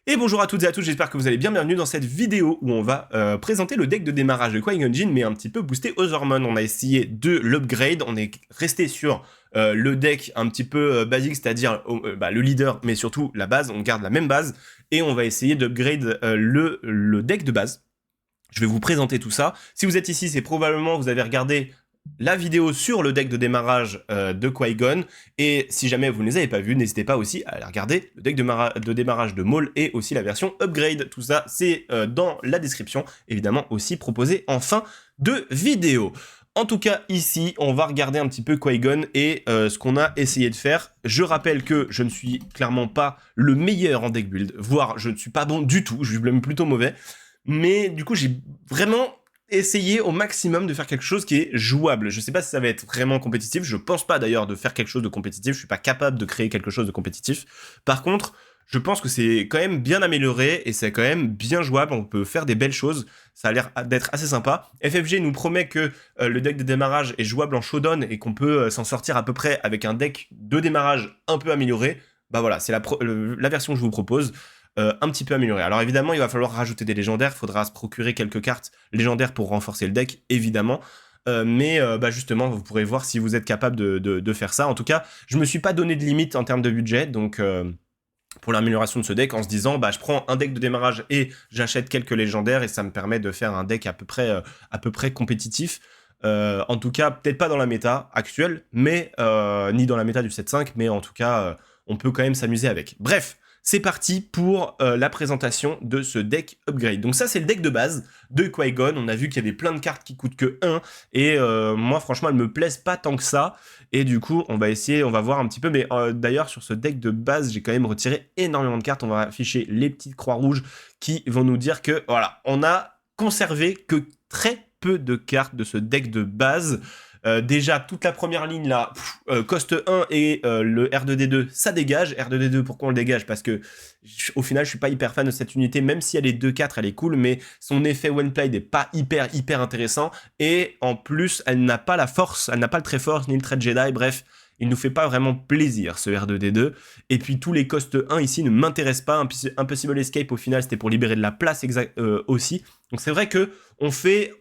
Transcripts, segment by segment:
Et bonjour à toutes et à tous, j'espère que vous allez bien. Bienvenue dans cette vidéo où on va présenter le deck de démarrage de Qui-Gon Jinn, mais un petit peu boosté aux hormones. On a essayé de l'upgrade, on est resté sur le deck un petit peu basique, c'est-à-dire le leader, mais surtout la base, on garde la même base, et on va essayer d'upgrade le deck de base. Je vais vous présenter tout ça. Si vous êtes ici, c'est probablement vous avez regardé la vidéo sur le deck de démarrage de Qui-Gon, et si jamais vous ne les avez pas vus, n'hésitez pas aussi à aller regarder le deck de démarrage de Maul et aussi la version upgrade. Tout ça, c'est dans la description, évidemment aussi proposé en fin de vidéo. En tout cas, ici, on va regarder un petit peu Qui-Gon et ce qu'on a essayé de faire. Je rappelle que je ne suis clairement pas le meilleur en deck build, voire je ne suis pas bon du tout, je suis même plutôt mauvais. Mais du coup, j'ai vraiment essayé au maximum de faire quelque chose qui est jouable. Je sais pas si ça va être vraiment compétitif. Je pense pas d'ailleurs de faire quelque chose de compétitif. Je suis pas capable de créer quelque chose de compétitif. Par contre, je pense que c'est quand même bien amélioré et c'est quand même bien jouable. On peut faire des belles choses. Ça a l'air d'être assez sympa. FFG nous promet que le deck de démarrage est jouable en showdown et qu'on peut s'en sortir à peu près avec un deck de démarrage un peu amélioré. Bah voilà, c'est la version que je vous propose. Un petit peu amélioré. Alors évidemment, il va falloir rajouter des légendaires, il faudra se procurer quelques cartes légendaires pour renforcer le deck, évidemment. Mais justement, vous pourrez voir si vous êtes capable de faire ça. En tout cas, je me suis pas donné de limite en termes de budget, donc pour l'amélioration de ce deck, en se disant, je prends un deck de démarrage et j'achète quelques légendaires, et ça me permet de faire un deck à peu près compétitif. En tout cas, peut-être pas dans la méta actuelle, mais ni dans la méta du 7-5, mais en tout cas, on peut quand même s'amuser avec. Bref, c'est parti pour la présentation de ce deck upgrade. Donc ça, c'est le deck de base de Qui-Gon. On a vu qu'il y avait plein de cartes qui coûtent que 1, et moi, franchement, elles me plaisent pas tant que ça. Et du coup, on va voir un petit peu. Mais d'ailleurs, sur ce deck de base, j'ai quand même retiré énormément de cartes. On va afficher les petites croix rouges qui vont nous dire que, voilà, on a conservé que très peu de cartes de ce deck de base. Déjà, toute la première ligne là, coste 1 et le R2D2, ça dégage. R2D2, pourquoi on le dégage? Parce que au final, je suis pas hyper fan de cette unité, même si elle est 2-4, elle est cool, mais son effet when played n'est pas hyper intéressant. Et en plus, elle n'a pas la force, elle n'a pas le trait force ni le trait de Jedi, bref. Il nous fait pas vraiment plaisir ce R2D2. Et puis tous les cost 1 ici ne m'intéressent pas. Impossible Escape au final c'était pour libérer de la place aussi. Donc c'est vrai que on fait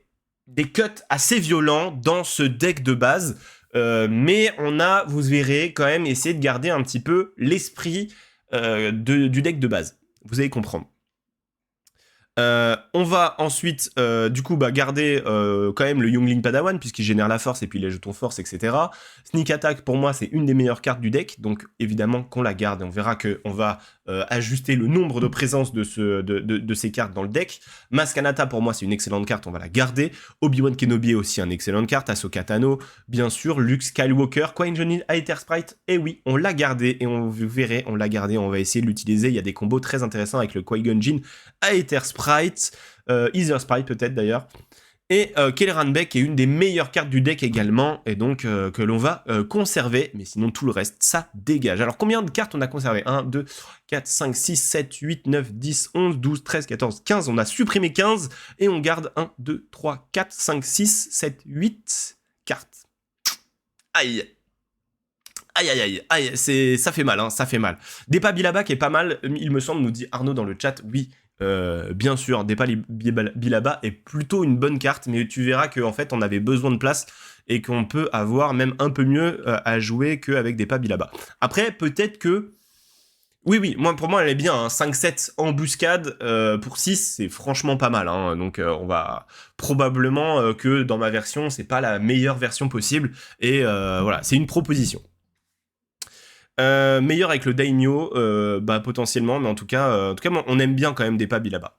des cuts assez violents dans ce deck de base, mais on a, vous verrez, quand même essayé de garder un petit peu l'esprit du deck de base. Vous allez comprendre. On va ensuite garder quand même le Youngling Padawan puisqu'il génère la force et puis les jetons force, etc. Sneak Attack pour moi c'est une des meilleures cartes du deck, donc évidemment qu'on la garde et on verra qu'on va ajuster le nombre de présence de ces cartes dans le deck. Maskanata pour moi c'est une excellente carte, on va la garder. Obi-Wan Kenobi est aussi une excellente carte. Ahsoka Tano, bien sûr. Luke Skywalker, Qui-Gon Jinn, Aether Sprite, et oui on l'a gardé et on verrait, on l'a gardé, on va essayer de l'utiliser. Il y a des combos très intéressants avec le Qui-Gon Jinn, Aether Sprite, Ether Sprite peut-être d'ailleurs, et Kelleran Beck est une des meilleures cartes du deck également, et donc que l'on va conserver, mais sinon tout le reste, ça dégage. Alors combien de cartes on a conservé? 1, 2, 4, 5, 6, 7, 8, 9, 10, 11, 12, 13, 14, 15, on a supprimé 15, et on garde 1, 2, 3, 4, 5, 6, 7, 8 cartes. Aïe. Aïe, ça fait mal, hein, ça fait mal. Depa Bilaba qui est pas mal, il me semble, nous dit Arnaud dans le chat, oui, bien sûr, Depa Bilaba est plutôt une bonne carte, mais tu verras qu'en fait, on avait besoin de place et qu'on peut avoir même un peu mieux à jouer qu'avec Depa Bilaba. Après, peut-être que... Oui, pour moi, elle est bien, hein. 5-7 embuscade pour 6, c'est franchement pas mal. Hein. Donc, on va probablement que dans ma version, c'est pas la meilleure version possible. Et voilà, c'est une proposition. Meilleur avec le Daimyo, potentiellement, mais en tout cas, on aime bien quand même des pabs là-bas.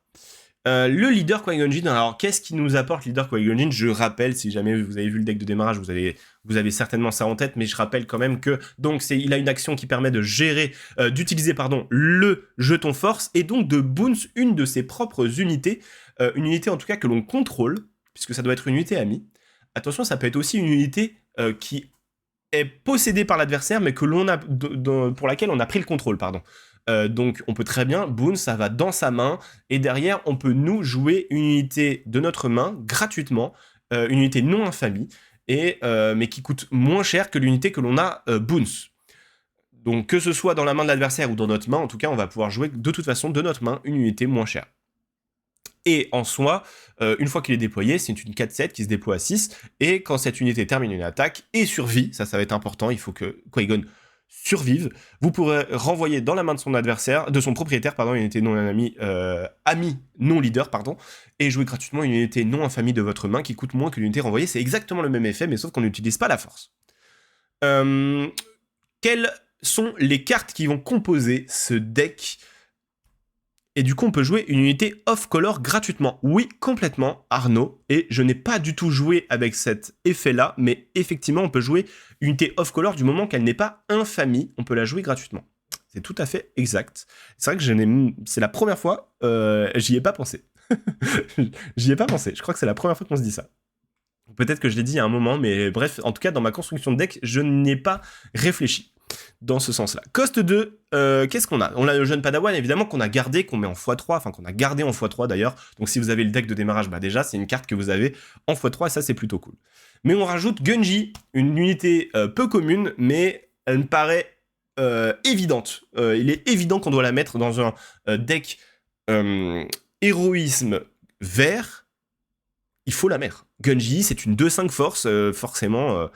Le leader Qui-Gon Jinn, alors qu'est-ce qui nous apporte leader Qui-Gon Jinn? Je rappelle, si jamais vous avez vu le deck de démarrage, vous avez certainement ça en tête, mais je rappelle quand même que donc il a une action qui permet de d'utiliser le jeton force et donc de bounce une de ses propres unités, une unité en tout cas que l'on contrôle, puisque ça doit être une unité amie. Attention, ça peut être aussi une unité qui est possédée par l'adversaire, mais que pour laquelle on a pris le contrôle, pardon. Donc on peut très bien, Boone, ça va dans sa main, et derrière on peut nous jouer une unité de notre main gratuitement, une unité non infamie, mais qui coûte moins cher que l'unité que l'on a Boons. Donc que ce soit dans la main de l'adversaire ou dans notre main, en tout cas, on va pouvoir jouer de toute façon de notre main une unité moins chère. Et en soi, une fois qu'il est déployé, c'est une 4-7 qui se déploie à 6, et quand cette unité termine une attaque et survit, ça va être important, il faut que Qui-Gon survive, vous pourrez renvoyer dans la main de son adversaire, de son propriétaire, pardon, une unité non ami non leader, pardon, et jouer gratuitement une unité non infamie de votre main qui coûte moins que l'unité renvoyée. C'est exactement le même effet, mais sauf qu'on n'utilise pas la force. Quelles sont les cartes qui vont composer ce deck ? Et du coup, on peut jouer une unité off-color gratuitement. Oui, complètement, Arnaud. Et je n'ai pas du tout joué avec cet effet-là, mais effectivement, on peut jouer une unité off-color du moment qu'elle n'est pas infamie. On peut la jouer gratuitement. C'est tout à fait exact. C'est vrai que c'est la première fois, j'y ai pas pensé. J'y ai pas pensé. Je crois que c'est la première fois qu'on se dit ça. Peut-être que je l'ai dit à un moment, mais bref, en tout cas, dans ma construction de deck, je n'ai pas réfléchi dans ce sens-là. Cost 2, qu'est-ce qu'on a ? On a le jeune Padawan, évidemment, qu'on a gardé, qu'on met en x3, enfin qu'on a gardé en x3 d'ailleurs. Donc si vous avez le deck de démarrage, bah déjà, c'est une carte que vous avez en x3, et ça, c'est plutôt cool. Mais on rajoute Gunji, une unité peu commune, mais elle me paraît évidente. Il est évident qu'on doit la mettre dans un deck héroïsme vert. Il faut la mettre. Gunji, c'est une 2-5 force, forcément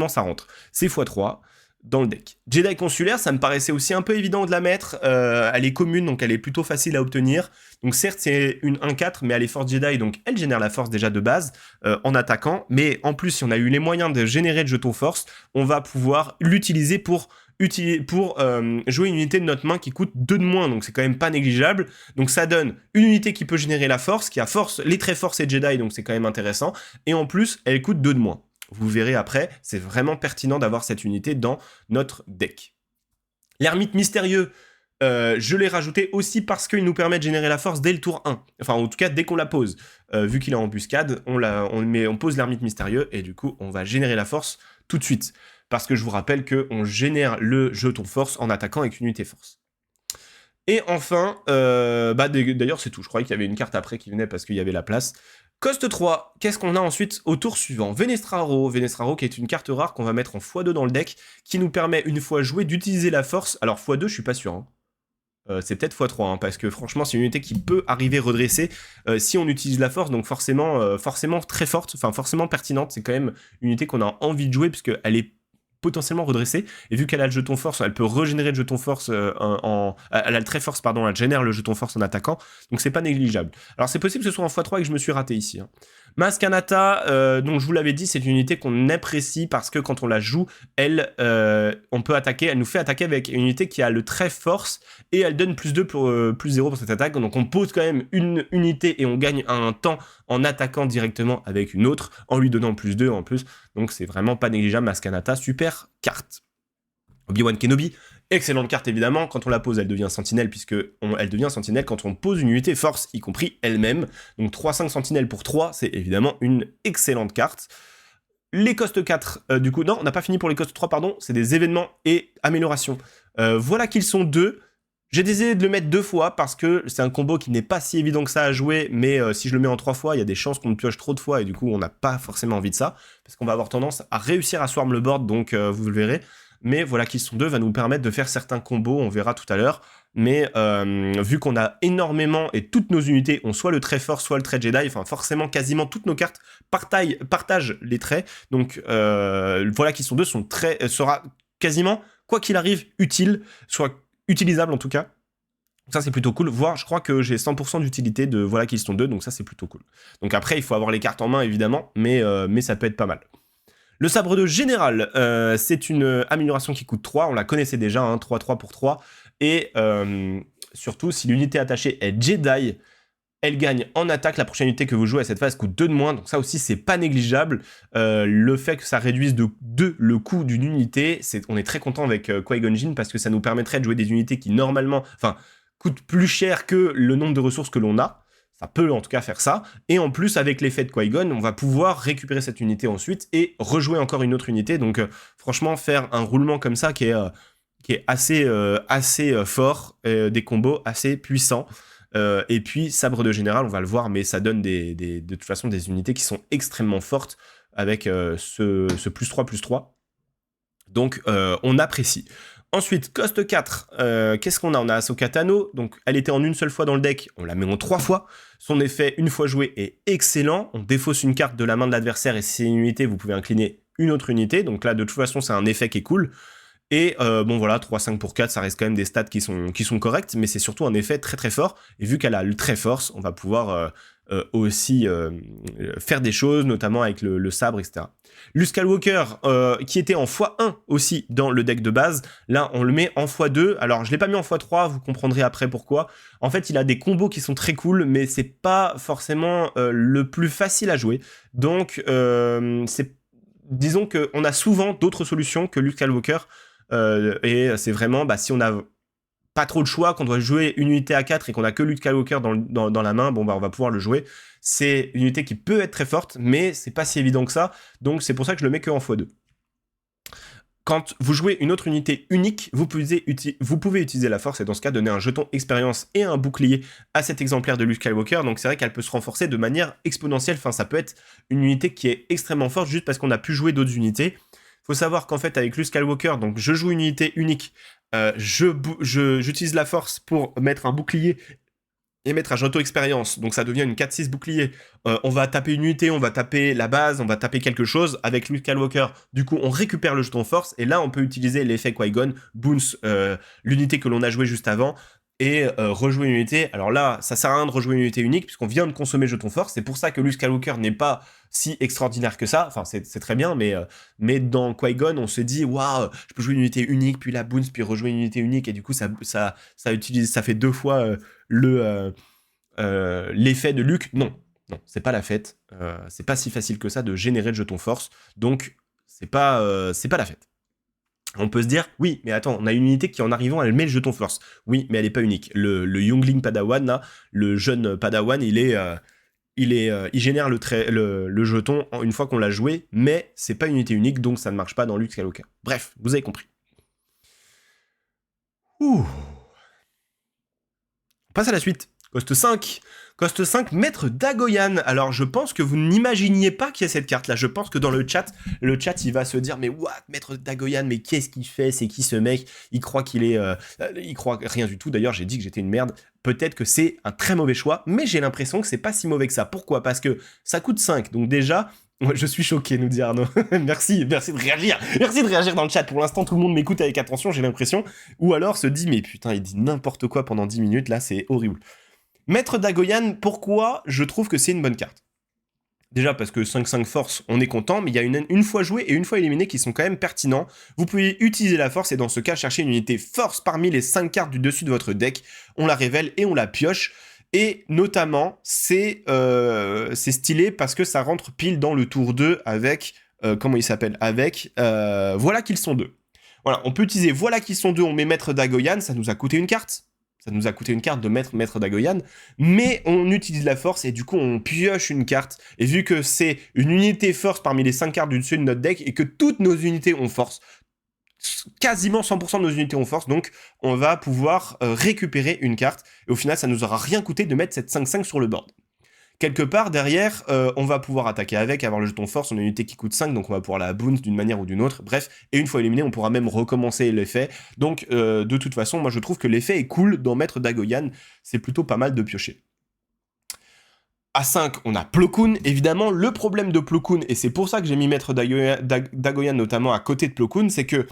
ça rentre. C'est x3 dans le deck. Jedi consulaire, ça me paraissait aussi un peu évident de la mettre. Elle est commune, donc elle est plutôt facile à obtenir. Donc certes, c'est une 1-4, mais elle est force Jedi, donc elle génère la force déjà de base en attaquant. Mais en plus, si on a eu les moyens de générer de jetons force, on va pouvoir l'utiliser pour jouer une unité de notre main qui coûte 2 de moins, donc c'est quand même pas négligeable. Donc ça donne une unité qui peut générer la force, qui a force, les traits force et Jedi, donc c'est quand même intéressant. Et en plus, elle coûte 2 de moins. Vous verrez après, c'est vraiment pertinent d'avoir cette unité dans notre deck. L'ermite mystérieux, je l'ai rajouté aussi parce qu'il nous permet de générer la force dès le tour 1. Enfin, en tout cas, dès qu'on la pose. Vu qu'il est en embuscade, on pose l'ermite mystérieux et du coup, on va générer la force tout de suite. Parce que je vous rappelle qu'on génère le jeton force en attaquant avec une unité force. Et enfin, d'ailleurs c'est tout, je croyais qu'il y avait une carte après qui venait parce qu'il y avait la place. Cost 3, qu'est-ce qu'on a ensuite au tour suivant ? Venestraro qui est une carte rare qu'on va mettre en x2 dans le deck, qui nous permet une fois joué d'utiliser la force. Alors x2 je suis pas sûr, hein. C'est peut-être x3, hein, parce que franchement c'est une unité qui peut arriver redressée si on utilise la force, donc forcément très forte, enfin forcément pertinente, c'est quand même une unité qu'on a envie de jouer, puisqu'elle est potentiellement redressée, et vu qu'elle a le jeton force, elle peut régénérer le jeton force elle a le trait force, pardon, elle génère le jeton force en attaquant, donc c'est pas négligeable. Alors c'est possible que ce soit en x3 et que je me suis raté ici, hein. Maskanata, donc je vous l'avais dit, c'est une unité qu'on apprécie parce que quand on la joue, on peut attaquer, elle nous fait attaquer avec une unité qui a le trait force et elle donne plus 2 plus 0 pour cette attaque, donc on pose quand même une unité et on gagne un temps en attaquant directement avec une autre, en lui donnant plus 2 en plus, donc c'est vraiment pas négligeable. Maskanata, super carte. Obi-Wan Kenobi, excellente carte évidemment, quand on la pose elle devient sentinelle, elle devient sentinelle quand on pose une unité force, y compris elle-même, donc 3-5 sentinelles pour 3, c'est évidemment une excellente carte. Les cost 4, du coup, non, on n'a pas fini pour les cost 3, pardon, c'est des événements et améliorations. Voilà qu'ils sont 2. J'ai décidé de le mettre 2 fois parce que c'est un combo qui n'est pas si évident que ça à jouer, mais si je le mets en 3 fois, il y a des chances qu'on me pioche trop de fois et du coup on n'a pas forcément envie de ça, parce qu'on va avoir tendance à réussir à swarm le board, donc vous le verrez. Mais voilà qu'ils sont 2 va nous permettre de faire certains combos, on verra tout à l'heure. Mais vu qu'on a énormément et toutes nos unités ont soit le trait force, soit le trait Jedi, enfin forcément quasiment toutes nos cartes partagent les traits. Donc voilà qu'ils sont 2 sera quasiment, quoi qu'il arrive, utile, soit utilisable en tout cas. Ça c'est plutôt cool, voire je crois que j'ai 100% d'utilité de voilà qu'ils sont 2, donc ça c'est plutôt cool. Donc après il faut avoir les cartes en main évidemment, mais ça peut être pas mal. Le sabre de général, c'est une amélioration qui coûte 3, on la connaissait déjà, hein, 3-3 pour 3, et surtout si l'unité attachée est Jedi, elle gagne en attaque, la prochaine unité que vous jouez à cette phase coûte 2 de moins, donc ça aussi c'est pas négligeable. Le fait que ça réduise de 2 le coût d'une unité, on est très content avec Qui-Gon Jinn parce que ça nous permettrait de jouer des unités qui normalement coûtent plus cher que le nombre de ressources que l'on a. Ça peut en tout cas faire ça, et en plus avec l'effet de Qui-Gon, on va pouvoir récupérer cette unité ensuite et rejouer encore une autre unité, donc franchement faire un roulement comme ça qui est assez fort, des combos assez puissants. Et puis sabre de général, on va le voir, mais ça donne de toute façon des unités qui sont extrêmement fortes avec ce plus 3+3. Donc on apprécie. Ensuite, cost 4, qu'est-ce qu'on a? On a Ahsoka Tano, donc elle était en une seule fois dans le deck, on la met en 3 fois. Son effet, une fois joué, est excellent. On défausse une carte de la main de l'adversaire et si c'est une unité, vous pouvez incliner une autre unité. Donc là, de toute façon, c'est un effet qui est cool. Et bon voilà, 3-5 pour 4, ça reste quand même des stats qui sont correctes, mais c'est surtout un effet très très fort. Et vu qu'elle a le très force, on va pouvoir aussi faire des choses, notamment avec le sabre, etc. Luke Skywalker, qui était en x1 aussi dans le deck de base, là on le met en x2. Alors je l'ai pas mis en x3, vous comprendrez après pourquoi. En fait, il a des combos qui sont très cool, mais c'est pas forcément le plus facile à jouer. Donc disons qu'on a souvent d'autres solutions que Luke Skywalker. Et c'est vraiment, si on a pas trop de choix, qu'on doit jouer une unité à 4 et qu'on a que Luke Skywalker dans la main, bon on va pouvoir le jouer. C'est une unité qui peut être très forte, mais c'est pas si évident que ça, donc c'est pour ça que je le mets que en x2. Quand vous jouez une autre unité unique, vous pouvez utiliser la force et dans ce cas donner un jeton expérience et un bouclier à cet exemplaire de Luke Skywalker, donc c'est vrai qu'elle peut se renforcer de manière exponentielle, enfin ça peut être une unité qui est extrêmement forte juste parce qu'on a pu jouer d'autres unités. Faut savoir qu'en fait, avec Luke Skywalker, donc je joue une unité unique, j'utilise la force pour mettre un bouclier et mettre un jeton expérience, donc ça devient une 4-6 bouclier. On va taper une unité, on va taper la base, on va taper quelque chose. Avec Luke Skywalker, du coup, on récupère le jeton force, et là, on peut utiliser l'effet Qui-Gon, bounce l'unité que l'on a jouée juste avant, et rejouer une unité. Alors là, ça sert à rien de rejouer une unité unique, puisqu'on vient de consommer jeton force. C'est pour ça que Luke Skywalker n'est pas si extraordinaire que ça. Enfin, c'est très bien, mais dans Qui-Gon, on se dit, waouh, je peux jouer une unité unique, puis la bounce, puis rejouer une unité unique, et du coup, ça fait 2 fois l'effet de Luke. Non, c'est pas la fête. C'est pas si facile que ça de générer le jeton force. Donc, c'est pas la fête. On peut se dire, oui, mais attends, on a une unité qui en arrivant, elle met le jeton force. Oui, mais elle est pas unique. Le Youngling Padawan, là, le jeune Padawan, il génère le jeton une fois qu'on l'a joué, mais c'est pas une unité unique, donc ça ne marche pas dans Luke Skywalker. Bref, vous avez compris. Ouh. On passe à la suite. Coste 5. Coste 5, Maître Dagoyan. Alors, je pense que vous n'imaginiez pas qu'il y a cette carte-là. Je pense que dans le chat, il va se dire, mais what, Maître Dagoyan, mais qu'est-ce qu'il fait? C'est qui ce mec? Il croit qu'il est... il croit rien du tout. D'ailleurs, j'ai dit que j'étais une merde. Peut-être que c'est un très mauvais choix, mais j'ai l'impression que c'est pas si mauvais que ça. Pourquoi? Parce que ça coûte 5. Donc déjà... Je suis choqué, nous dit Arnaud. merci de réagir. Merci de réagir dans le chat. Pour l'instant, tout le monde m'écoute avec attention, j'ai l'impression. Ou alors se dit, mais putain, il dit n'importe quoi pendant 10 minutes, là, c'est horrible. Maître Dagoyan, pourquoi je trouve que c'est une bonne carte? Déjà parce que 5-5 force, on est content, mais il y a une fois joué et une fois éliminé qui sont quand même pertinents. Vous pouvez utiliser la force et dans ce cas, chercher une unité force parmi les 5 cartes du dessus de votre deck. On la révèle et on la pioche. Et notamment, c'est stylé parce que ça rentre pile dans le tour 2 avec... comment il s'appelle? Avec... voilà qu'ils sont deux. Voilà, on peut utiliser voilà qu'ils sont deux, on met Maître Dagoyan, ça nous a coûté une carte. Ça nous a coûté une carte de Maître Dagoyan, mais on utilise la force et du coup on pioche une carte. Et vu que c'est une unité force parmi les 5 cartes du dessus de notre deck et que toutes nos unités ont force, quasiment 100% de nos unités ont force, donc on va pouvoir récupérer une carte. Et au final, ça nous aura rien coûté de mettre cette 5-5 sur le board. Quelque part, derrière, on va pouvoir attaquer avec, avoir le jeton force, on a une unité qui coûte 5, donc on va pouvoir la bounce d'une manière ou d'une autre, bref, et une fois éliminé, on pourra même recommencer l'effet, donc de toute façon, moi je trouve que l'effet est cool dans Maître Dagoyan, c'est plutôt pas mal de piocher. À 5, on a Plo Koon, évidemment, le problème de Plo Koon, et c'est pour ça que j'ai mis Maître Dagoyan notamment à côté de Plo Koon, c'est que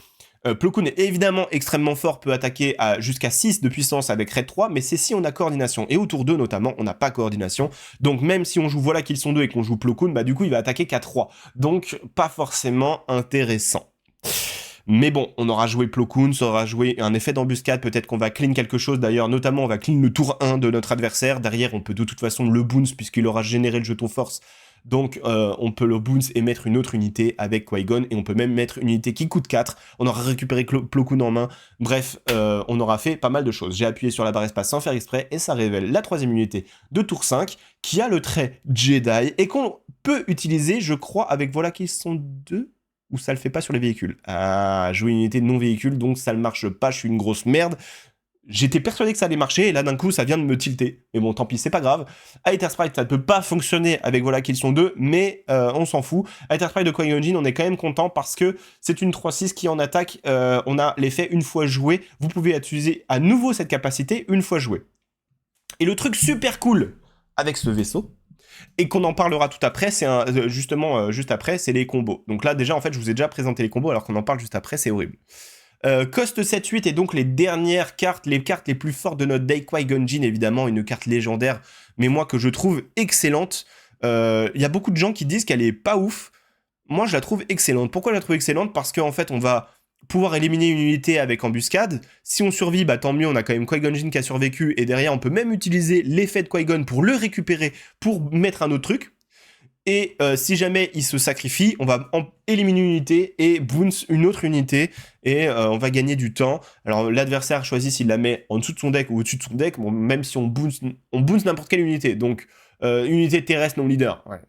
Plo Koon est évidemment extrêmement fort, peut attaquer à jusqu'à 6 de puissance avec Raid 3, mais c'est si on a coordination. Et au tour 2 notamment, on n'a pas coordination. Donc même si on joue voilà qu'ils sont deux et qu'on joue Plo Koon, du coup il va attaquer qu'à 3. Donc pas forcément intéressant. Mais bon, on aura joué Plo Koon, ça aura joué un effet d'embuscade, peut-être qu'on va clean quelque chose d'ailleurs, notamment on va clean le tour 1 de notre adversaire. Derrière, on peut de toute façon le bounce puisqu'il aura généré le jeton force. Donc on peut le bounce et mettre une autre unité avec Qui-Gon, et on peut même mettre une unité qui coûte 4, on aura récupéré Plo Koon en main, bref, on aura fait pas mal de choses. J'ai appuyé sur la barre espace sans faire exprès, et ça révèle la 3ème unité de tour 5, qui a le trait Jedi, et qu'on peut utiliser, je crois, avec voilà qu'ils sont deux, ou ça le fait pas sur les véhicules. Ah, jouer une unité non véhicule, donc ça ne marche pas, je suis une grosse merde. J'étais persuadé que ça allait marcher, et là d'un coup ça vient de me tilter. Mais bon, tant pis, c'est pas grave. Aether Sprite, ça ne peut pas fonctionner avec voilà qu'ils sont deux, mais on s'en fout. Aether Sprite de Qui-Gon Jinn, on est quand même content parce que c'est une 3-6 qui en attaque, on a l'effet une fois joué. Vous pouvez utiliser à nouveau cette capacité une fois joué. Et le truc super cool avec ce vaisseau, et qu'on en parlera tout après, c'est justement juste après, c'est les combos. Donc là déjà en fait je vous ai déjà présenté les combos alors qu'on en parle juste après, c'est horrible. Cost 7-8 et donc les dernières cartes, les cartes les plus fortes de notre deck. Qui-Gon Jinn, évidemment, une carte légendaire, mais moi que je trouve excellente. Il y a beaucoup de gens qui disent qu'elle est pas ouf. Moi, je la trouve excellente. Pourquoi je la trouve excellente? Parce qu'en fait, on va pouvoir éliminer une unité avec embuscade. Si on survit, bah tant mieux, on a quand même Qui-Gon Jinn qui a survécu, et derrière, on peut même utiliser l'effet de Qui-Gon pour le récupérer, pour mettre un autre truc. Et si jamais il se sacrifie, on va éliminer une unité et bounce une autre unité, et on va gagner du temps. Alors l'adversaire choisit s'il la met en dessous de son deck ou au-dessus de son deck, bon, même si on bounce n'importe quelle unité, donc unité terrestre non leader. Ouais.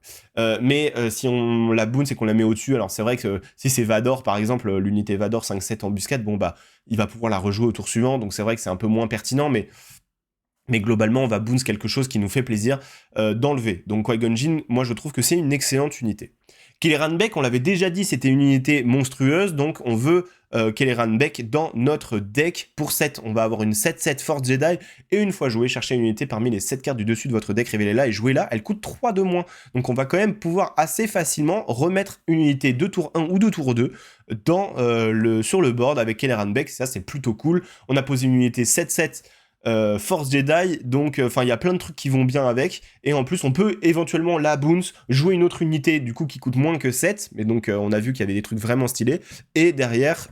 Mais si on la bounce et qu'on la met au-dessus, alors c'est vrai que si c'est Vador par exemple, l'unité Vador 5-7 embuscade, bon bah il va pouvoir la rejouer au tour suivant, donc c'est vrai que c'est un peu moins pertinent, mais globalement, on va bounce quelque chose qui nous fait plaisir d'enlever. Donc Qui-Gon Jinn, moi je trouve que c'est une excellente unité. Kelleran Beq, on l'avait déjà dit, c'était une unité monstrueuse, donc on veut Kelleran Beq dans notre deck. Pour 7, on va avoir une 7-7 Force Jedi, et une fois joué, chercher une unité parmi les 7 cartes du dessus de votre deck, révélez-la et jouez-la, elle coûte 3 de moins. Donc on va quand même pouvoir assez facilement remettre une unité de tour 1 ou de tour 2 sur le board avec Kelleran Beq, ça c'est plutôt cool. On a posé une unité 7-7 Force Jedi, donc enfin il y a plein de trucs qui vont bien avec, et en plus on peut éventuellement la bounce, jouer une autre unité du coup qui coûte moins que 7, mais donc on a vu qu'il y avait des trucs vraiment stylés, et derrière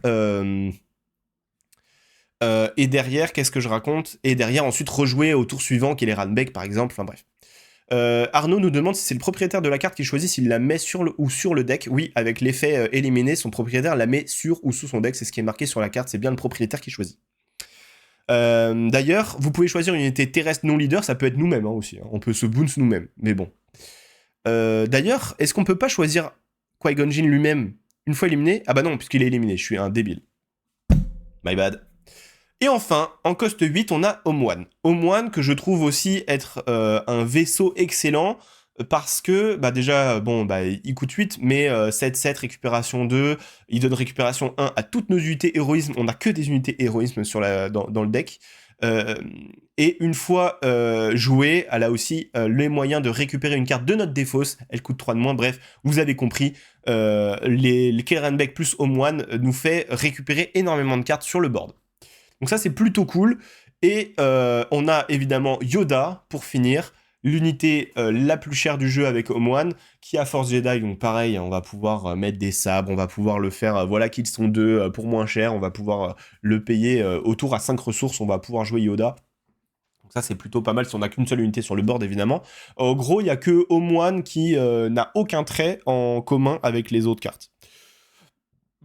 qu'est-ce que je raconte, et derrière ensuite rejouer au tour suivant qui est les Ranbeck par exemple, enfin bref. Arnaud nous demande si c'est le propriétaire de la carte qui choisit s'il la met sur le deck. Oui, avec l'effet éliminé, son propriétaire la met sur ou sous son deck, c'est ce qui est marqué sur la carte, c'est bien le propriétaire qui choisit. D'ailleurs, vous pouvez choisir une unité terrestre non leader, ça peut être nous-mêmes aussi, hein. On peut se bounce nous-mêmes, mais bon. D'ailleurs, est-ce qu'on peut pas choisir Qui-Gon Jinn lui-même une fois éliminé? Ah bah non, puisqu'il est éliminé, je suis un débile. My bad. Et enfin, en cost 8, on a Omoine. Omoine que je trouve aussi être un vaisseau excellent, parce que, bah déjà, bon, bah il coûte 8, mais 7-7, récupération 2, il donne récupération 1 à toutes nos unités héroïsme, on n'a que des unités héroïsme dans le deck. Et une fois jouée, elle a aussi les moyens de récupérer une carte de notre défausse, elle coûte 3 de moins, bref, vous avez compris, les Kelleran Beq plus Omoine nous fait récupérer énormément de cartes sur le board. Donc ça c'est plutôt cool, et on a évidemment Yoda pour finir, l'unité la plus chère du jeu avec Omoine, qui a Force Jedi, donc pareil, on va pouvoir mettre des sabres, on va pouvoir le faire, voilà qu'ils sont deux pour moins cher, on va pouvoir le payer autour à 5 ressources, on va pouvoir jouer Yoda. Donc ça c'est plutôt pas mal si on n'a qu'une seule unité sur le board évidemment. En gros, il n'y a que Omoine qui n'a aucun trait en commun avec les autres cartes.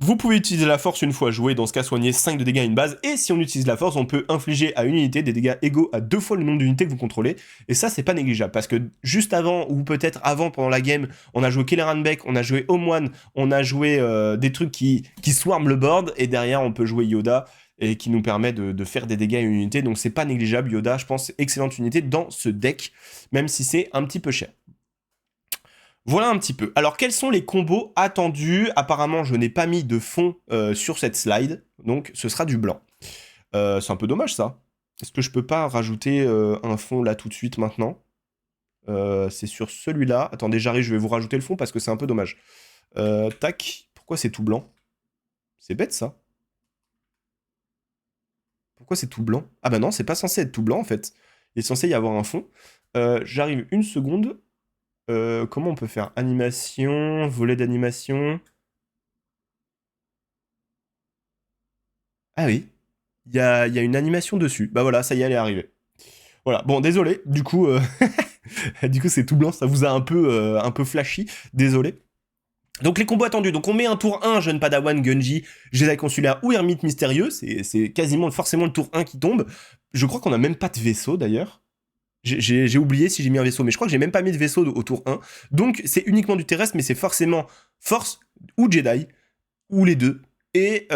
Vous pouvez utiliser la force une fois joué, dans ce cas soigner 5 de dégâts à une base, et si on utilise la force, on peut infliger à une unité des dégâts égaux à 2 fois le nombre d'unités que vous contrôlez, et ça c'est pas négligeable, parce que juste avant, ou peut-être avant pendant la game, on a joué Kelleran Beq, on a joué Omoine, on a joué des trucs qui swarment le board, et derrière on peut jouer Yoda, et qui nous permet de faire des dégâts à une unité, donc c'est pas négligeable. Yoda, je pense, excellente unité dans ce deck, même si c'est un petit peu cher. Voilà un petit peu. Alors, quels sont les combos attendus? Apparemment, je n'ai pas mis de fond sur cette slide, donc ce sera du blanc. C'est un peu dommage, ça. Est-ce que je peux pas rajouter un fond là tout de suite, maintenant? C'est sur celui-là. Attendez, j'arrive, je vais vous rajouter le fond parce que c'est un peu dommage. Tac. Pourquoi c'est tout blanc? C'est bête, ça. Pourquoi c'est tout blanc? Ah bah non, c'est pas censé être tout blanc, en fait. Il est censé y avoir un fond. J'arrive une seconde. Comment on peut faire? Animation, volet d'animation. Ah oui, il y a une animation dessus. Bah voilà, ça y est, elle est arrivée. Voilà, bon, désolé, du coup, du coup c'est tout blanc, ça vous a un peu flashy, désolé. Donc les combos attendus, donc on met un tour 1, jeune padawan, Gunji, Jedi consulaire ou ermite mystérieux, c'est quasiment forcément le tour 1 qui tombe. Je crois qu'on a même pas de vaisseau d'ailleurs. J'ai oublié si j'ai mis un vaisseau, mais je crois que j'ai même pas mis de vaisseau au tour 1. Donc c'est uniquement du terrestre, mais c'est forcément Force ou Jedi, ou les deux. et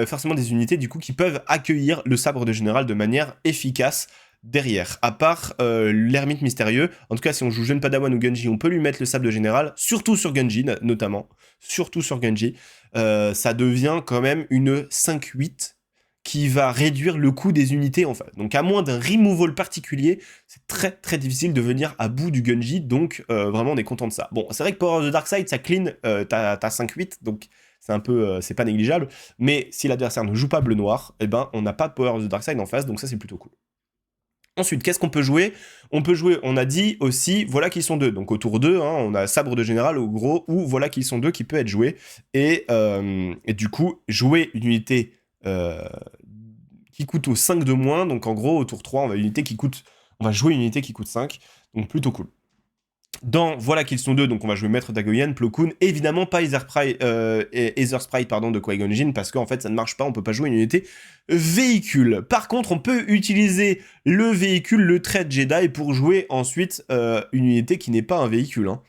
forcément des unités du coup qui peuvent accueillir le sabre de général de manière efficace derrière. À part l'ermite mystérieux, en tout cas si on joue jeune padawan ou Genji, on peut lui mettre le sabre de général, surtout sur Genji notamment, surtout sur Genji, ça devient quand même une 5-8 qui va réduire le coût des unités en face. Donc à moins d'un removal particulier, c'est très très difficile de venir à bout du Genji, donc vraiment on est content de ça. Bon, c'est vrai que Power of the Dark Side, ça clean ta 5-8, donc c'est un peu, c'est pas négligeable, mais si l'adversaire ne joue pas bleu-noir, eh ben on n'a pas Power of the Dark Side en face, donc ça c'est plutôt cool. Ensuite, qu'est-ce qu'on peut jouer? On peut jouer, on a dit aussi, voilà qu'ils sont deux. Donc autour d'eux, hein, on a sabre de général au gros, ou voilà qu'ils sont deux qui peut être joué. Et du coup, jouer une unité qui coûte au 5 de moins. Donc en gros, au tour 3, on va jouer une unité qui coûte 5. Donc plutôt cool. Dans voilà qu'ils sont deux, donc on va jouer Maître Dagoyan, Plo Koon, évidemment pas Aether Sprite de Qui-Gon Jinn, parce qu'en fait ça ne marche pas, on peut pas jouer une unité véhicule. Par contre, on peut utiliser le véhicule, le trait de Jedi, pour jouer ensuite une unité qui n'est pas un véhicule. Hein.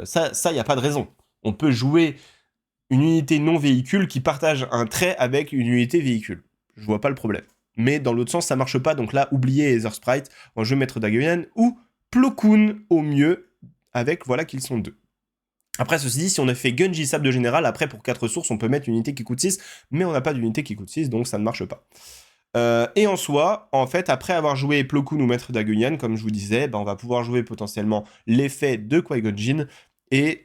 Ça, y a pas de raison. On peut jouer une unité non véhicule qui partage un trait avec une unité véhicule. Je vois pas le problème. Mais dans l'autre sens, ça marche pas, donc là, oubliez Aether Sprite, on va jouer Maître Dagoyan, ou Plo Koon au mieux, avec voilà qu'ils sont deux. Après, ceci dit, si on a fait Genji Sable de Général, après pour 4 sources, on peut mettre une unité qui coûte 6, mais on n'a pas d'unité qui coûte 6, donc ça ne marche pas. Et en soi, en fait, après avoir joué Plo Koon ou Maître Dagoyan, comme je vous disais, on va pouvoir jouer potentiellement l'effet de Qui-Gon Jinn et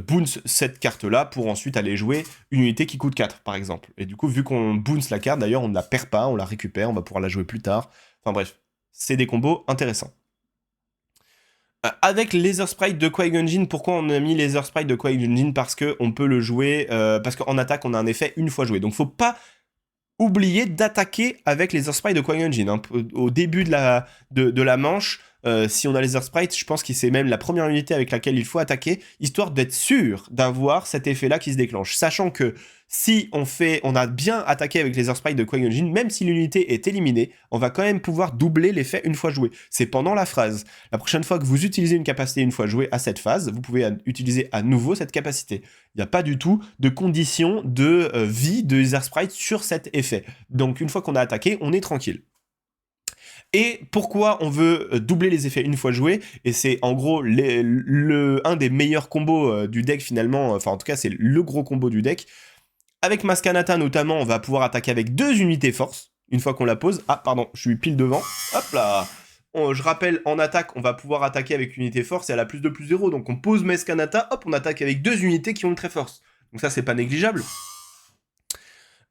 bounce cette carte-là pour ensuite aller jouer une unité qui coûte 4, par exemple. Et du coup, vu qu'on bounce la carte, d'ailleurs, on ne la perd pas, on la récupère, on va pouvoir la jouer plus tard. Enfin bref, c'est des combos intéressants. Avec Laser Sprite de Qui-Gon Jinn, pourquoi on a mis Laser Sprite de Qui-Gon Jinn? Parce qu'on peut le jouer, parce qu'en attaque, on a un effet une fois joué. Donc faut pas oublier d'attaquer avec Laser Sprite de Qui-Gon Jinn. Hein. Au début de la manche, si on a Laser Sprite, je pense que c'est même la première unité avec laquelle il faut attaquer, histoire d'être sûr d'avoir cet effet-là qui se déclenche. Sachant que si on a bien attaqué avec Laser Sprite de Qui-Gon Jinn, même si l'unité est éliminée, on va quand même pouvoir doubler l'effet une fois joué. C'est pendant la phase. La prochaine fois que vous utilisez une capacité une fois jouée à cette phase, vous pouvez utiliser à nouveau cette capacité. Il n'y a pas du tout de condition de vie de Laser Sprite sur cet effet. Donc une fois qu'on a attaqué, on est tranquille. Et pourquoi on veut doubler les effets une fois joué? Et c'est en gros un des meilleurs combos du deck finalement, enfin en tout cas c'est le gros combo du deck. Avec Maskanata notamment, on va pouvoir attaquer avec 2 unités force, une fois qu'on la pose. Ah pardon, je suis pile devant. Hop là. Je rappelle, en attaque, on va pouvoir attaquer avec unité force et elle a plus de plus 0. Donc on pose Maskanata, hop, on attaque avec 2 unités qui ont le trait force. Donc ça c'est pas négligeable.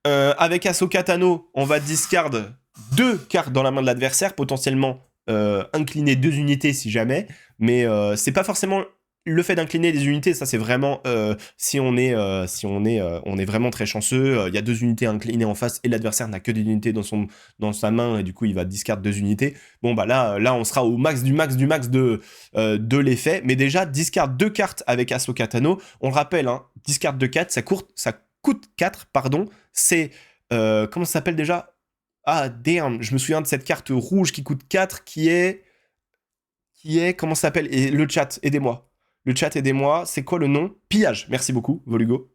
Avec Ahsoka Tano, on va discard 2 cartes dans la main de l'adversaire, potentiellement incliner 2 unités si jamais, mais c'est pas forcément le fait d'incliner des unités, ça c'est vraiment si on est vraiment très chanceux, il y a 2 unités inclinées en face et l'adversaire n'a que des unités dans sa main et du coup il va discard 2 unités. Bon bah là on sera au max de l'effet, mais déjà discard 2 cartes avec Ahsoka Tano, on le rappelle, hein, discard 2 cartes, ça coûte 4, pardon, c'est comment ça s'appelle déjà? Ah, damn, je me souviens de cette carte rouge qui coûte 4, qui est... Comment ça s'appelle? Et le chat, aidez-moi. Le chat, aidez-moi. C'est quoi le nom? Pillage. Merci beaucoup, Volugo.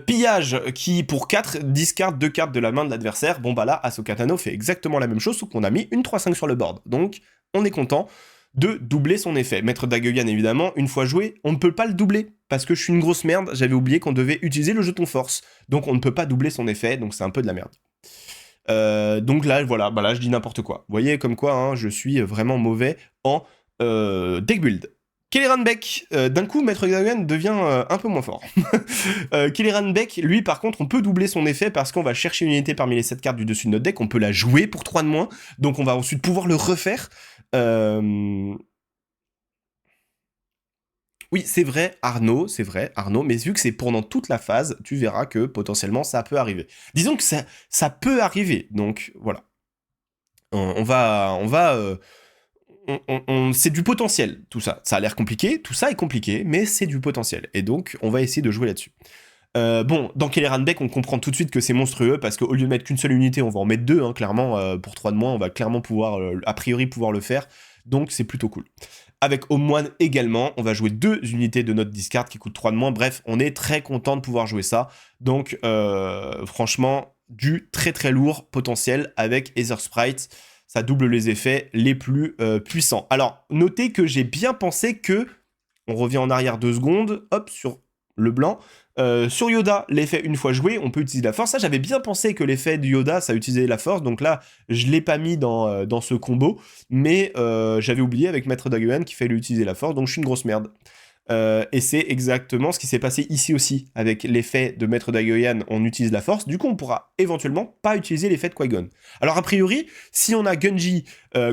Pillage, qui pour 4 discard 2 cartes de la main de l'adversaire. Bon bah là, Ahsoka Tano fait exactement la même chose, sauf qu'on a mis une 3-5 sur le board. Donc, on est content de doubler son effet. Maître Dagoyan, évidemment, une fois joué, on ne peut pas le doubler, parce que je suis une grosse merde, j'avais oublié qu'on devait utiliser le jeton force. Donc on ne peut pas doubler son effet, donc c'est un peu de la merde. Donc là, voilà, bah là je dis n'importe quoi. Vous voyez comme quoi, hein, je suis vraiment mauvais en deck build. Kelleran Beck, d'un coup, Maître Dagoyan devient un peu moins fort. Kelleran Beck, lui, par contre, on peut doubler son effet parce qu'on va chercher une unité parmi les 7 cartes du dessus de notre deck, on peut la jouer pour 3 de moins, donc on va ensuite pouvoir le refaire. Oui, c'est vrai, Arnaud, mais vu que c'est pendant toute la phase, tu verras que potentiellement ça peut arriver. Disons que ça peut arriver, donc voilà. C'est du potentiel, tout ça. Ça a l'air compliqué, tout ça est compliqué, mais c'est du potentiel. Et donc, on va essayer de jouer là-dessus. Bon, dans Kelleran Beck, on comprend tout de suite que c'est monstrueux, parce qu'au lieu de mettre qu'une seule unité, on va en mettre 2, hein, clairement, pour 3 de moins, on va clairement pouvoir, a priori, pouvoir le faire. donc c'est plutôt cool. Avec Home One également, on va jouer 2 unités de notre discard qui coûtent 3 de moins. Bref, on est très content de pouvoir jouer ça. Donc, franchement, du très très lourd potentiel avec Aether Sprite. Ça double les effets les plus puissants. Alors, notez que j'ai bien pensé que... On revient en arrière 2 secondes, hop, sur le blanc. Sur Yoda, l'effet une fois joué, on peut utiliser la force. Ça, j'avais bien pensé que l'effet de Yoda, ça utilisait la force. Donc là, je l'ai pas mis dans ce combo. Mais j'avais oublié avec Maître Dagoyan qu'il fallait utiliser la force. Donc je suis une grosse merde. Et c'est exactement ce qui s'est passé ici aussi. Avec l'effet de Maître Dagoyan, on utilise la force. Du coup, on pourra éventuellement pas utiliser l'effet de Qui-Gon. Alors a priori, si on a Gunji,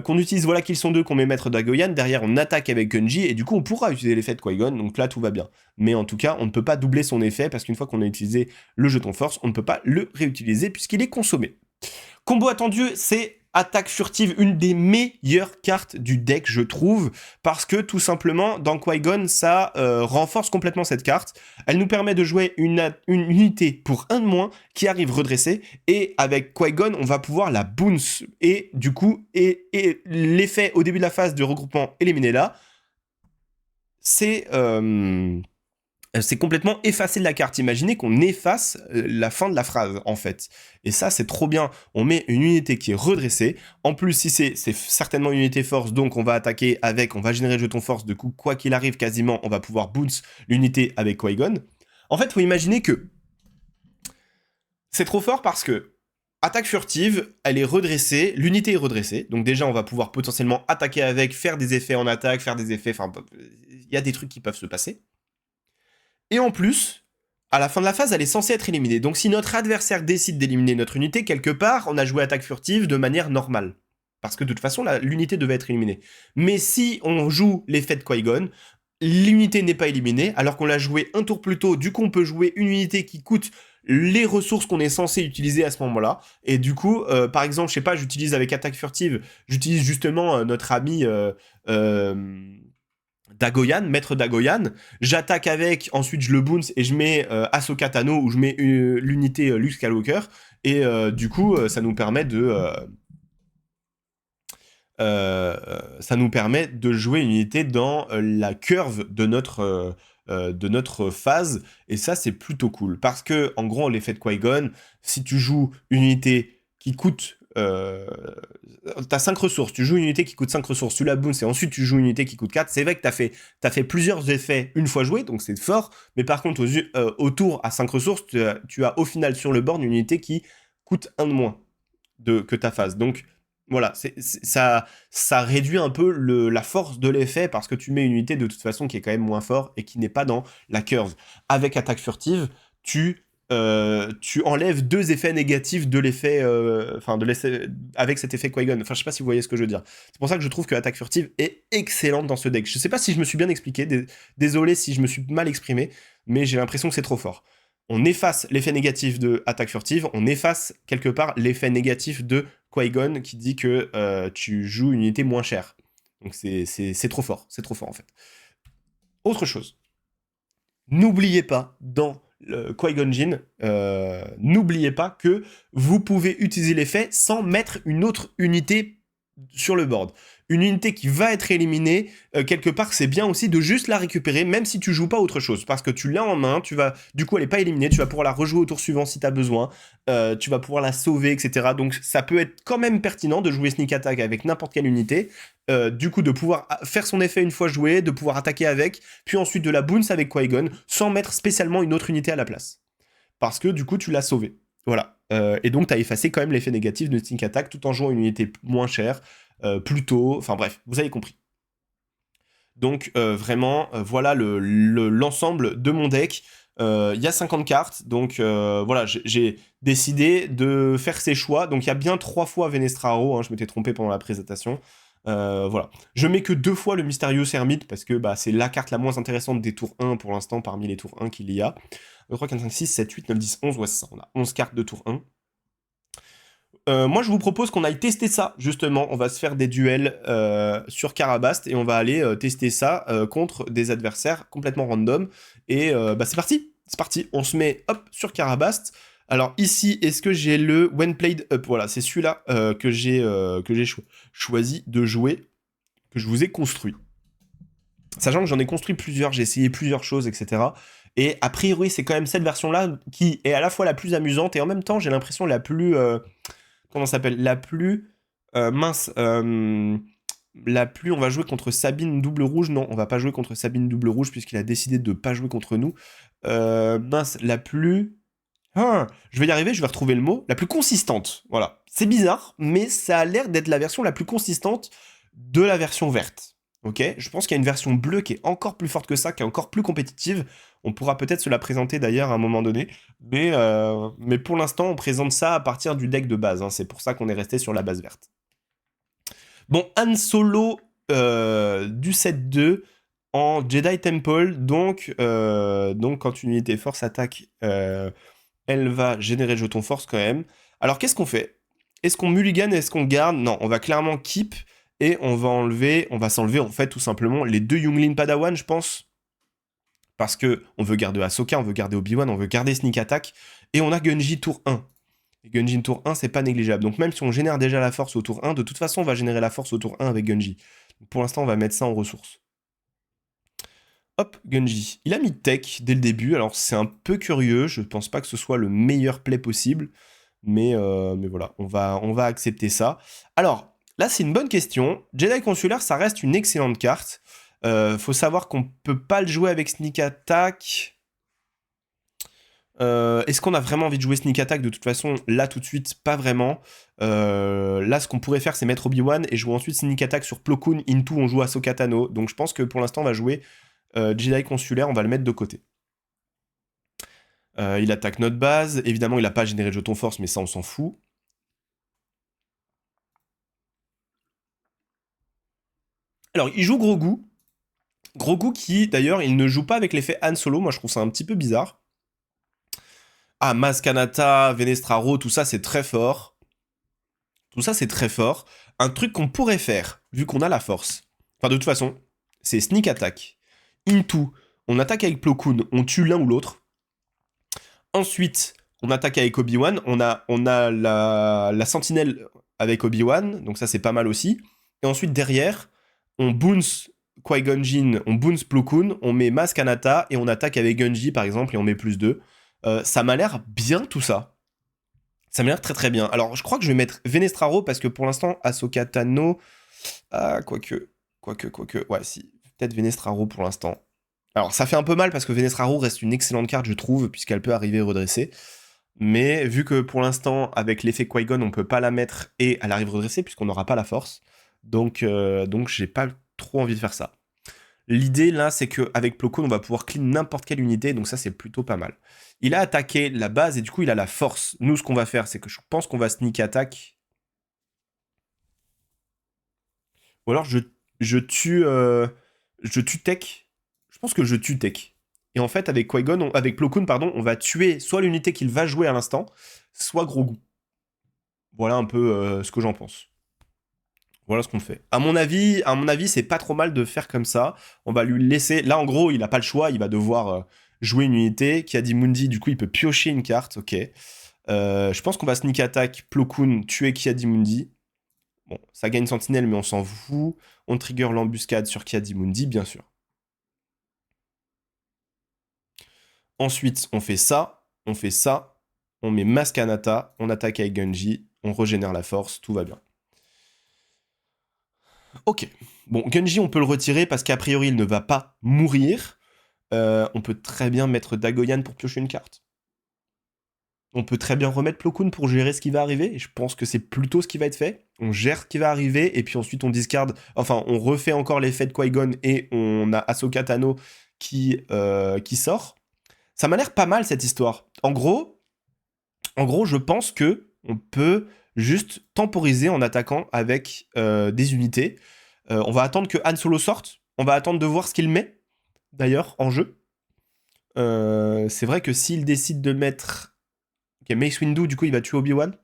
qu'on utilise Voilà qu'ils sont deux, qu'on met Maître Dagoyan, derrière on attaque avec Gunji, et du coup on pourra utiliser l'effet de Qui-Gon, donc là tout va bien. Mais en tout cas, on ne peut pas doubler son effet, parce qu'une fois qu'on a utilisé le jeton force, on ne peut pas le réutiliser, puisqu'il est consommé. Combo attendu, c'est Attaque furtive, une des meilleures cartes du deck, je trouve, parce que tout simplement, dans Qui-Gon, ça renforce complètement cette carte. Elle nous permet de jouer une unité pour 1 de moins qui arrive redressée, et avec Qui-Gon, on va pouvoir la bounce, et du coup, et l'effet au début de la phase de regroupement éliminé là, c'est complètement effacé de la carte. Imaginez qu'on efface la fin de la phrase, en fait. Et ça, c'est trop bien. On met une unité qui est redressée. En plus, si c'est certainement une unité force, donc on va attaquer avec, on va générer le jeton force. De coup, quoi qu'il arrive, quasiment, on va pouvoir bounce l'unité avec Qui-Gon. En fait, il faut imaginer que c'est trop fort parce que attaque furtive, elle est redressée, l'unité est redressée. Donc déjà, on va pouvoir potentiellement attaquer avec, faire des effets en attaque, faire des effets... Enfin, il y a des trucs qui peuvent se passer. Et en plus, à la fin de la phase, elle est censée être éliminée. Donc si notre adversaire décide d'éliminer notre unité, quelque part, on a joué attaque furtive de manière normale. Parce que de toute façon, l'unité devait être éliminée. Mais si on joue l'effet de Qui-Gon, l'unité n'est pas éliminée, alors qu'on l'a joué un tour plus tôt. Du coup, on peut jouer une unité qui coûte les ressources qu'on est censé utiliser à ce moment-là. Et du coup, par exemple, je sais pas, j'utilise avec attaque furtive, j'utilise justement notre ami... Dagoyan, Maître Dagoyan, j'attaque avec, ensuite je le bounce et je mets Ahsoka Tano ou je mets l'unité Luke Skywalker et du coup ça nous permet de jouer une unité dans la curve de notre phase et ça c'est plutôt cool parce que en gros l'effet de Qui-Gon, si tu joues une unité qui coûte t'as 5 ressources, tu joues une unité qui coûte 5 ressources, tu la bounces et ensuite tu joues une unité qui coûte 4, c'est vrai que t'as fait plusieurs effets une fois joué, donc c'est fort, mais par contre au tour à 5 ressources, tu as au final sur le board une unité qui coûte 1 de moins que ta phase. Donc voilà, ça réduit un peu la force de l'effet parce que tu mets une unité de toute façon qui est quand même moins fort et qui n'est pas dans la curve. Avec attaque furtive, tu enlèves 2 effets négatifs de l'effet, avec cet effet Qui-Gon. Enfin, je sais pas si vous voyez ce que je veux dire. C'est pour ça que je trouve que Attaque Furtive est excellente dans ce deck. Je sais pas si je me suis bien expliqué, désolé si je me suis mal exprimé, mais j'ai l'impression que c'est trop fort. On efface l'effet négatif de Attaque Furtive, on efface quelque part l'effet négatif de Qui-Gon qui dit que tu joues une unité moins chère. Donc c'est trop fort en fait. Autre chose. N'oubliez pas, dans Qui-Gon Jinn, n'oubliez pas que vous pouvez utiliser l'effet sans mettre une autre unité sur le board. Une unité qui va être éliminée, quelque part, c'est bien aussi de juste la récupérer, même si tu joues pas autre chose, parce que tu l'as en main, du coup, elle est pas éliminée, tu vas pouvoir la rejouer au tour suivant si tu as besoin, tu vas pouvoir la sauver, etc. Donc, ça peut être quand même pertinent de jouer Sneak Attack avec n'importe quelle unité, du coup, de pouvoir faire son effet une fois joué, de pouvoir attaquer avec, puis ensuite de la bounce avec Qui-Gon, sans mettre spécialement une autre unité à la place. Parce que, du coup, tu l'as sauvé. Voilà. Et donc, tu as effacé quand même l'effet négatif de Sneak Attack tout en jouant une unité moins chère, plus tôt, enfin bref, vous avez compris. Donc vraiment, voilà l'ensemble de mon deck. Il y a 50 cartes, donc voilà, j'ai décidé de faire ces choix. Donc il y a bien 3 fois Venestraro, hein, je m'étais trompé pendant la présentation. Voilà. Je mets que 2 fois le Mysterious Hermit, parce que c'est la carte la moins intéressante des tours 1 pour l'instant, parmi les tours 1 qu'il y a. 3, 4, 5, 6, 7, 8, 9, 10, 11, ouais c'est ça, on a 11 cartes de tour 1. Moi, je vous propose qu'on aille tester ça, justement. On va se faire des duels sur Karabast et on va aller tester ça contre des adversaires complètement random. Et c'est parti. C'est parti. On se met, hop, sur Karabast. Alors ici, est-ce que j'ai le When Played Up? Voilà, c'est celui-là que j'ai choisi de jouer. que je vous ai construit. Sachant que j'en ai construit plusieurs, j'ai essayé plusieurs choses, etc. Et a priori, c'est quand même cette version-là qui est à la fois la plus amusante et en même temps, j'ai l'impression la plus... comment ça s'appelle? La plus... mince. La plus... On va jouer contre Sabine double rouge. Non, on va pas jouer contre Sabine double rouge puisqu'il a décidé de pas jouer contre nous. Mince, la plus... Ah, je vais y arriver, je vais retrouver le mot. La plus consistante. Voilà. C'est bizarre, mais ça a l'air d'être la version la plus consistante de la version verte. Ok, je pense qu'il y a une version bleue qui est encore plus forte que ça, qui est encore plus compétitive. On pourra peut-être se la présenter d'ailleurs à un moment donné. Mais pour l'instant, on présente ça à partir du deck de base. Hein. C'est pour ça qu'on est resté sur la base verte. Bon, Han Solo du set 2 en Jedi Temple. Donc quand une unité force attaque, elle va générer le jeton force quand même. Alors qu'est-ce qu'on fait? Est-ce qu'on mulligan, est-ce qu'on garde? Non, on va clairement keep. Et on va s'enlever en fait tout simplement les 2 Younglin Padawan, je pense. Parce que on veut garder Ahsoka, on veut garder Obi-Wan, on veut garder Sneak Attack. Et on a Gunji tour 1. Et Gunji tour 1, c'est pas négligeable. Donc même si on génère déjà la force au tour 1, de toute façon on va générer la force au tour 1 avec Gunji. Donc, pour l'instant on va mettre ça en ressources. Hop, Gunji. Il a mis tech dès le début, alors c'est un peu curieux, je pense pas que ce soit le meilleur play possible. Mais voilà, on va accepter ça. Alors, là, c'est une bonne question. Jedi Consulaire, ça reste une excellente carte. Faut savoir qu'on peut pas le jouer avec Sneak Attack. Est-ce qu'on a vraiment envie de jouer Sneak Attack? De toute façon, là, tout de suite, pas vraiment. Là, ce qu'on pourrait faire, c'est mettre Obi-Wan et jouer ensuite Sneak Attack sur Plo Koon. Into, on joue Ahsoka Tano. Donc, je pense que pour l'instant, on va jouer Jedi Consulaire. On va le mettre de côté. Il attaque notre base. Évidemment, il n'a pas généré de jeton force, mais ça, on s'en fout. Alors, il joue Grogu. Grogu qui, d'ailleurs, il ne joue pas avec l'effet Han Solo. Moi, je trouve ça un petit peu bizarre. Ah, Maz Kanata, Venestraro, tout ça, c'est très fort. Tout ça, c'est très fort. Un truc qu'on pourrait faire, vu qu'on a la force. Enfin, de toute façon, c'est Sneak Attack. Into, on attaque avec Plo Koon, on tue l'un ou l'autre. Ensuite, on attaque avec Obi-Wan. On a la sentinelle avec Obi-Wan, donc ça, c'est pas mal aussi. Et ensuite, derrière, on bounce Qui-Gon Jinn, on bounce Plo Koon, on met Maz Kanata et on attaque avec Gunji par exemple et on met plus 2. Ça m'a l'air bien tout ça. Ça m'a l'air très très bien. Alors je crois que je vais mettre Venestraro parce que pour l'instant Ahsoka Tano... Ah, quoique... Ouais, si. Peut-être Venestraro pour l'instant. Alors ça fait un peu mal parce que Venestraro reste une excellente carte je trouve puisqu'elle peut arriver redressée. Mais vu que pour l'instant avec l'effet Qui-Gon on peut pas la mettre et elle arrive redressée puisqu'on n'aura pas la force. Donc j'ai pas trop envie de faire ça. L'idée là, c'est qu'avec Plo Koon, on va pouvoir clean n'importe quelle unité, donc ça c'est plutôt pas mal. Il a attaqué la base et du coup il a la force. Nous, ce qu'on va faire, c'est que je pense qu'on va sneak attack. Ou alors je tue tech. Je pense que je tue tech. Et en fait, avec Qui-Gon, avec Plo Koon, pardon, on va tuer soit l'unité qu'il va jouer à l'instant, soit Grogu. Voilà un peu ce que j'en pense. Voilà ce qu'on fait. À mon avis, c'est pas trop mal de faire comme ça. On va lui laisser. Là, en gros, il a pas le choix. Il va devoir jouer une unité. Kiadimundi, du coup, il peut piocher une carte. Ok. Je pense qu'on va sneak attack Plo Koon, tuer Kiadimundi. Bon, ça gagne Sentinelle, mais on s'en fout. On trigger l'embuscade sur Kiadimundi, bien sûr. Ensuite, on fait ça. On fait ça. On met Maz Kanata. On attaque avec Gunji. On régénère la force. Tout va bien. Ok. Bon, Gunji, on peut le retirer parce qu'a priori, il ne va pas mourir. On peut très bien mettre Dagoyan pour piocher une carte. On peut très bien remettre Plo Koon pour gérer ce qui va arriver. Et je pense que c'est plutôt ce qui va être fait. On gère ce qui va arriver et puis ensuite on discarde. Enfin, on refait encore l'effet de Qui-Gon et on a Ahsoka Tano qui sort. Ça m'a l'air pas mal cette histoire. En gros, je pense que on peut juste temporiser en attaquant avec des unités. On va attendre que Han Solo sorte. On va attendre de voir ce qu'il met, d'ailleurs, en jeu. C'est vrai que s'il décide de mettre... Ok, Mace Windu, du coup, il va tuer Obi-Wan.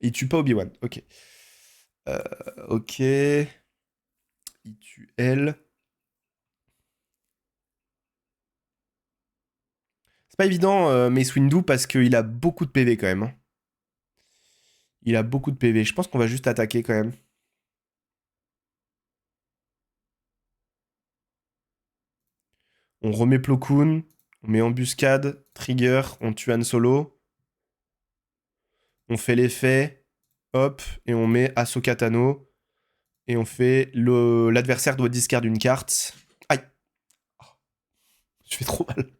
Il tue pas Obi-Wan, ok. Ok. Il tue elle. C'est pas évident, Mace Windu, parce qu'il a beaucoup de PV, quand même. Hein. Il a beaucoup de PV. Je pense qu'on va juste attaquer, quand même. On remet Plo Koon, on met embuscade, trigger, on tue Han Solo. On fait l'effet, hop, et on met Ahsoka Tano. Et on fait l'adversaire doit discard une carte. Aïe, je fais trop mal.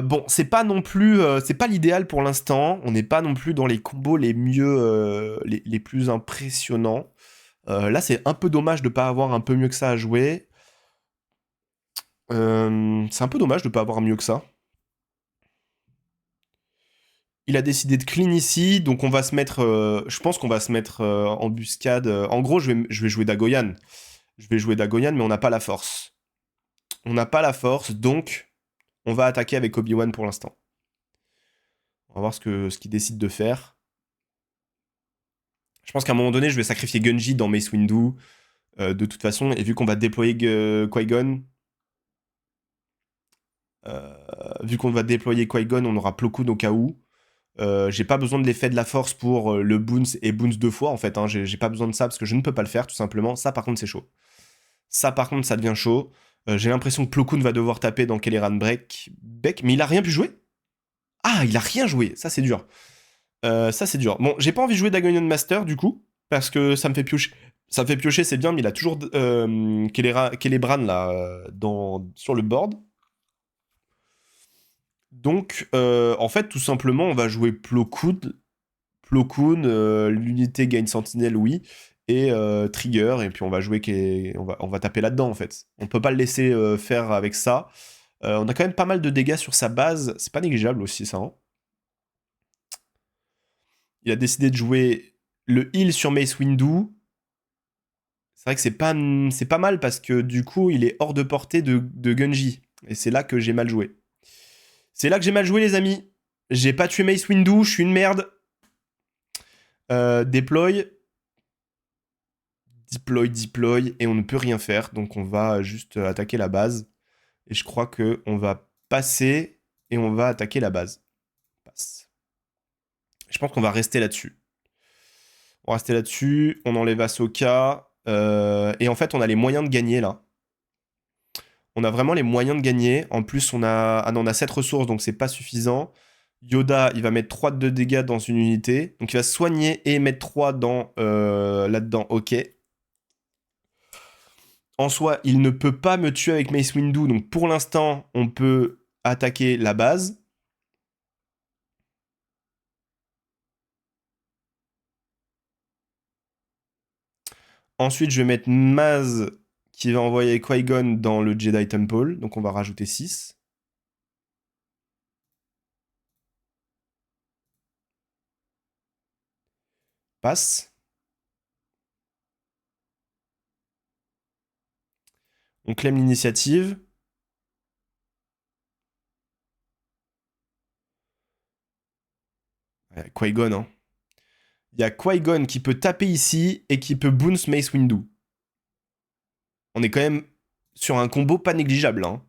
Bon, c'est pas non plus, c'est pas l'idéal pour l'instant. On n'est pas non plus dans les combos les mieux, les plus impressionnants. Là, c'est un peu dommage de pas avoir un peu mieux que ça à jouer. C'est un peu dommage de pas avoir mieux que ça. Il a décidé de clean ici, donc on va se mettre. Je pense qu'on va se mettre en embuscade. En gros, je vais jouer Dagoyan. Je vais jouer Dagoyan, mais on n'a pas la force. On n'a pas la force, donc on va attaquer avec Obi-Wan pour l'instant. On va voir ce qu'il décide de faire. Je pense qu'à un moment donné, je vais sacrifier Gunji dans Mace Windu. De toute façon, et vu qu'on va déployer Qui-Gon, on aura Plo Koon au cas où. J'ai pas besoin de l'effet de la force pour le Boons et Boons 2 fois en fait. Hein. J'ai pas besoin de ça parce que je ne peux pas le faire tout simplement. Ça par contre c'est chaud. Ça par contre ça devient chaud. J'ai l'impression que Plo Koon va devoir taper dans Kelleran Beck, mais il a rien pu jouer. Ah, il a rien joué. Ça c'est dur. Ça c'est dur. Bon, j'ai pas envie de jouer Dagonian Master du coup parce que ça me fait piocher. Ça me fait piocher, c'est bien, mais il a toujours Kelebran là sur le board. Donc, en fait, tout simplement, on va jouer Plo Koon. Plo Koon, l'unité gagne Sentinelle, oui, et Trigger, et puis on va jouer, on va taper là-dedans, en fait. On peut pas le laisser faire avec ça. On a quand même pas mal de dégâts sur sa base, c'est pas négligeable aussi, ça. Hein. Il a décidé de jouer le heal sur Mace Windu. C'est vrai que c'est pas mal, parce que du coup, il est hors de portée de Gunji. Et c'est là que j'ai mal joué. C'est là que j'ai mal joué, les amis. J'ai pas tué Mace Windu, je suis une merde. Deploy, et on ne peut rien faire. Donc on va juste attaquer la base. Et je crois que on va passer et on va attaquer la base. Passe. Je pense qu'on va rester là-dessus. On va rester là-dessus. On enlève Ahsoka. Et en fait, on a les moyens de gagner là. On a vraiment les moyens de gagner. En plus, on a, ah non, on a 7 ressources, donc c'est pas suffisant. Yoda, il va mettre 3 de dégâts dans une unité. Donc il va soigner et mettre 3 là-dedans. Ok. En soi, il ne peut pas me tuer avec Mace Windu. Donc pour l'instant, on peut attaquer la base. Ensuite, je vais mettre Maz qui va envoyer Qui-Gon dans le Jedi Temple. Donc on va rajouter 6. Passe. On claim l'initiative. Qui-Gon, hein. Il y a Qui-Gon qui peut taper ici et qui peut bounce Mace Windu. On est quand même sur un combo pas négligeable. Hein.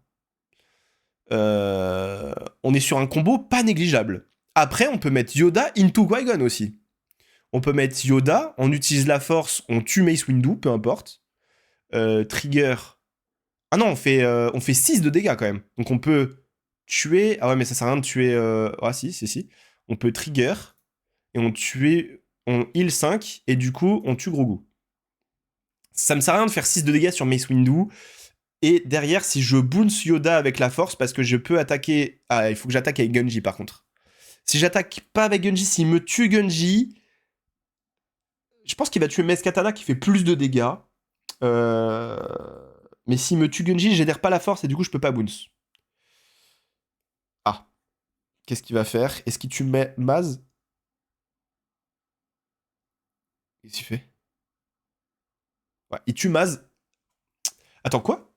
On est sur un combo pas négligeable. Après, on peut mettre Yoda into Qui-Gon aussi. On peut mettre Yoda, on utilise la force, on tue Mace Windu, peu importe. Trigger. Ah non, on fait 6 de dégâts quand même. Donc on peut tuer. Ah ouais, mais ça sert à rien de tuer. Ah si, si, si. On peut trigger et on tue. On heal 5 et du coup, on tue Grogu. Ça me sert à rien de faire 6 de dégâts sur Mace Windu. Et derrière, si je bounce Yoda avec la force, parce que je peux attaquer. Ah, il faut que j'attaque avec Gunji par contre. Si j'attaque pas avec Gunji, s'il me tue Gunji, je pense qu'il va tuer Meskatana qui fait plus de dégâts. Mais s'il me tue Gunji, j'adhère pas la force et du coup, je peux pas bounce. Ah. Qu'est-ce qu'il va faire? Est-ce qu'il tue Maz? Qu'est-ce qu'il fait? Ouais, il tue Maz. Attends, quoi?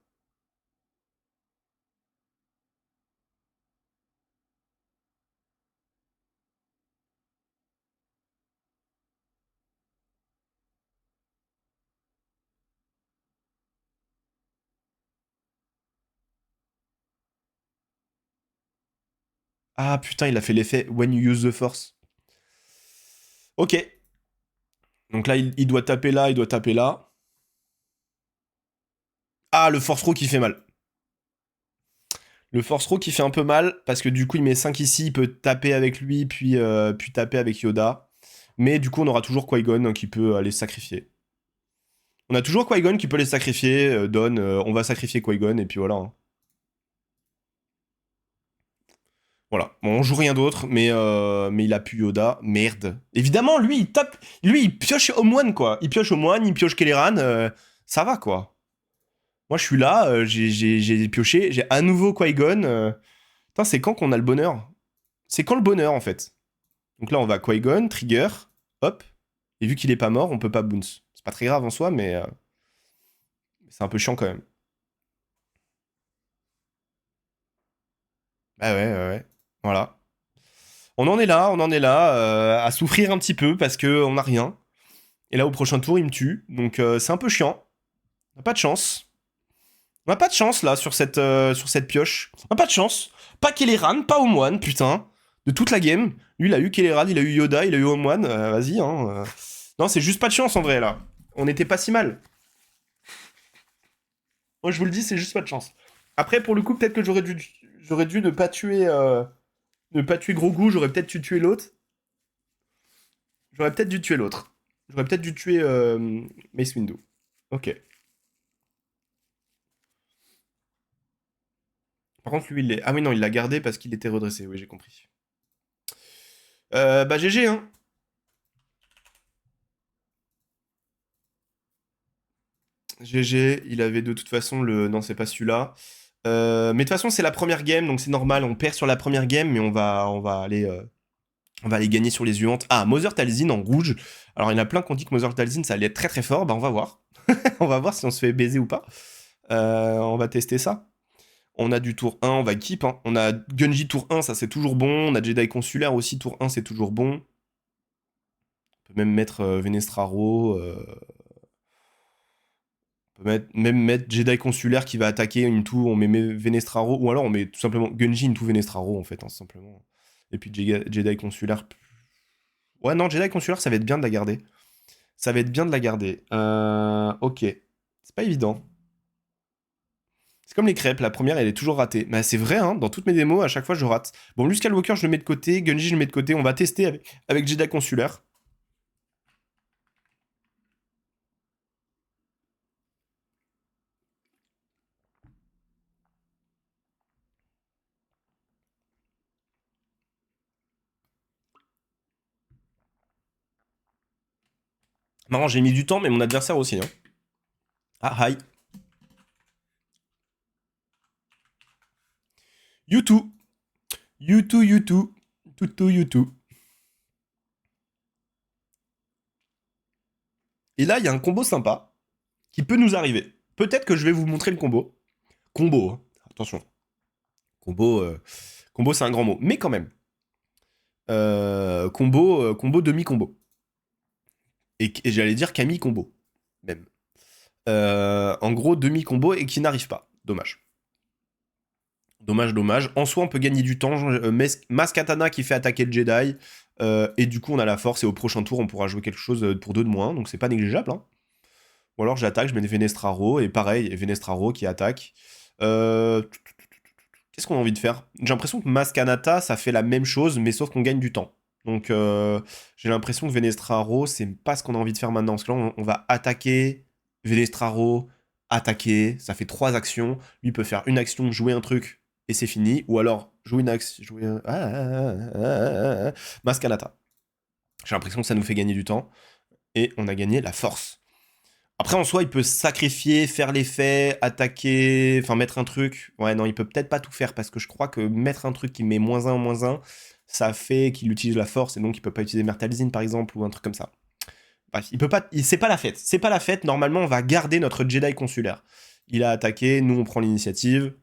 Ah putain, il a fait l'effet When you use the force. Ok. Donc là, il doit taper là, il doit taper là. Ah, le force throw qui fait mal. Le Force Row qui fait un peu mal, parce que du coup, il met 5 ici, il peut taper avec lui, puis taper avec Yoda. Mais du coup, on aura toujours Qui-Gon qui peut les sacrifier. On a toujours Qui-Gon qui peut les sacrifier. Don, on va sacrifier Qui-Gon, et puis voilà. Hein. Voilà. Bon, on joue rien d'autre, mais il a pu Yoda. Merde. Évidemment, lui, il tape. Lui, il pioche Obi-Wan, quoi. Il pioche Obi-Wan, il pioche Kelleran. Ça va, quoi. Moi, je suis là, j'ai pioché. J'ai à nouveau Qui-Gon. Putain, c'est quand qu'on a le bonheur? C'est quand le bonheur, en fait? Donc là, on va Qui-Gon, Trigger, hop. Et vu qu'il est pas mort, on peut pas bounce. C'est pas très grave en soi, mais c'est un peu chiant quand même. Bah ouais, ouais, ouais. Voilà. On en est là, à souffrir un petit peu parce que on a rien. Et là, au prochain tour, il me tue. Donc c'est un peu chiant. On n'a pas de chance. On n'a pas de chance là sur cette pioche. On n'a pas de chance. Pas Kelleran, pas Obi-Wan, putain. De toute la game. Lui, il a eu Kelleran, il a eu Yoda, il a eu Obi-Wan. Vas-y, hein. Non, c'est juste pas de chance en vrai là. On n'était pas si mal. Moi, je vous le dis, c'est juste pas de chance. Après, pour le coup, peut-être que j'aurais dû ne pas tuer Grogu, j'aurais peut-être dû tuer l'autre. J'aurais peut-être dû tuer l'autre. J'aurais peut-être dû tuer Mace Windu. Ok. Par contre, lui, il est... Ah oui, non, il l'a gardé parce qu'il était redressé. Oui, j'ai compris. Bah, GG, hein. GG, il avait de toute façon le... Non, c'est pas celui-là. Mais de toute façon, c'est la première game, donc c'est normal. On perd sur la première game, mais on va aller gagner sur les suivantes. Ah, Mother Talzin en rouge. Alors, il y en a plein qui ont dit que Mother Talzin, ça allait être très très fort. Bah, on va voir. On va voir si on se fait baiser ou pas. On va tester ça. On a du tour 1, on va keep. Hein. On a Gunji tour 1, ça c'est toujours bon. On a Jedi Consulaire aussi, tour 1, c'est toujours bon. On peut même mettre Venestraro. On peut même mettre Jedi Consulaire qui va attaquer une tour. On met Venestraro. Ou alors on met tout simplement Gunji into Venestraro en fait, hein, simplement. Et puis Jedi Consulaire. Ouais, non, Jedi Consulaire, ça va être bien de la garder. Ça va être bien de la garder. Ok. C'est pas évident. C'est comme les crêpes, la première elle est toujours ratée. Mais c'est vrai, hein, dans toutes mes démos, à chaque fois je rate. Bon, Luke Skywalker je le mets de côté, Gunji je le mets de côté, on va tester avec Jedi Consulaire. Marrant, j'ai mis du temps, mais mon adversaire aussi. Hein. Ah, hi. YouTube. YouTube, YouTube. Toutou, YouTube. Et là, il y a un combo sympa qui peut nous arriver. Peut-être que je vais vous montrer le combo. Combo, hein. Attention. Combo, combo c'est un grand mot. Mais quand même. Combo demi-combo. Et j'allais dire Camille combo. Même. En gros, demi-combo et qui n'arrive pas. Dommage. Dommage, dommage. En soi, on peut gagner du temps. Mas Katana qui fait attaquer le Jedi. Et du coup, on a la force. Et au prochain tour, on pourra jouer quelque chose pour 2 de moins. Donc, c'est pas négligeable. Hein. Ou alors, j'attaque, je mets Venestraro. Et pareil, Venestraro qui attaque. Qu'est-ce qu'on a envie de faire? J'ai l'impression que Mas Kanata, ça fait la même chose, mais sauf qu'on gagne du temps. Donc, j'ai l'impression que Venestraro, c'est pas ce qu'on a envie de faire maintenant. Parce que là, on va attaquer Venestraro, attaquer. Ça fait 3 actions. Lui peut faire une action, jouer un truc, et c'est fini. Ou alors, jouer une action. Jouer un... Mas Kanata. J'ai l'impression que ça nous fait gagner du temps. Et on a gagné la force. Après, en soi, il peut sacrifier, faire l'effet, attaquer, enfin mettre un truc. Ouais, non, il peut peut-être pas tout faire parce que je crois que mettre un truc qui met -1 en -1, ça fait qu'il utilise la force et donc il peut pas utiliser Mertalzin par exemple ou un truc comme ça. Bref, il peut pas, c'est pas la fête. C'est pas la fête. Normalement, on va garder notre Jedi consulaire. Il a attaqué, nous on prend l'initiative.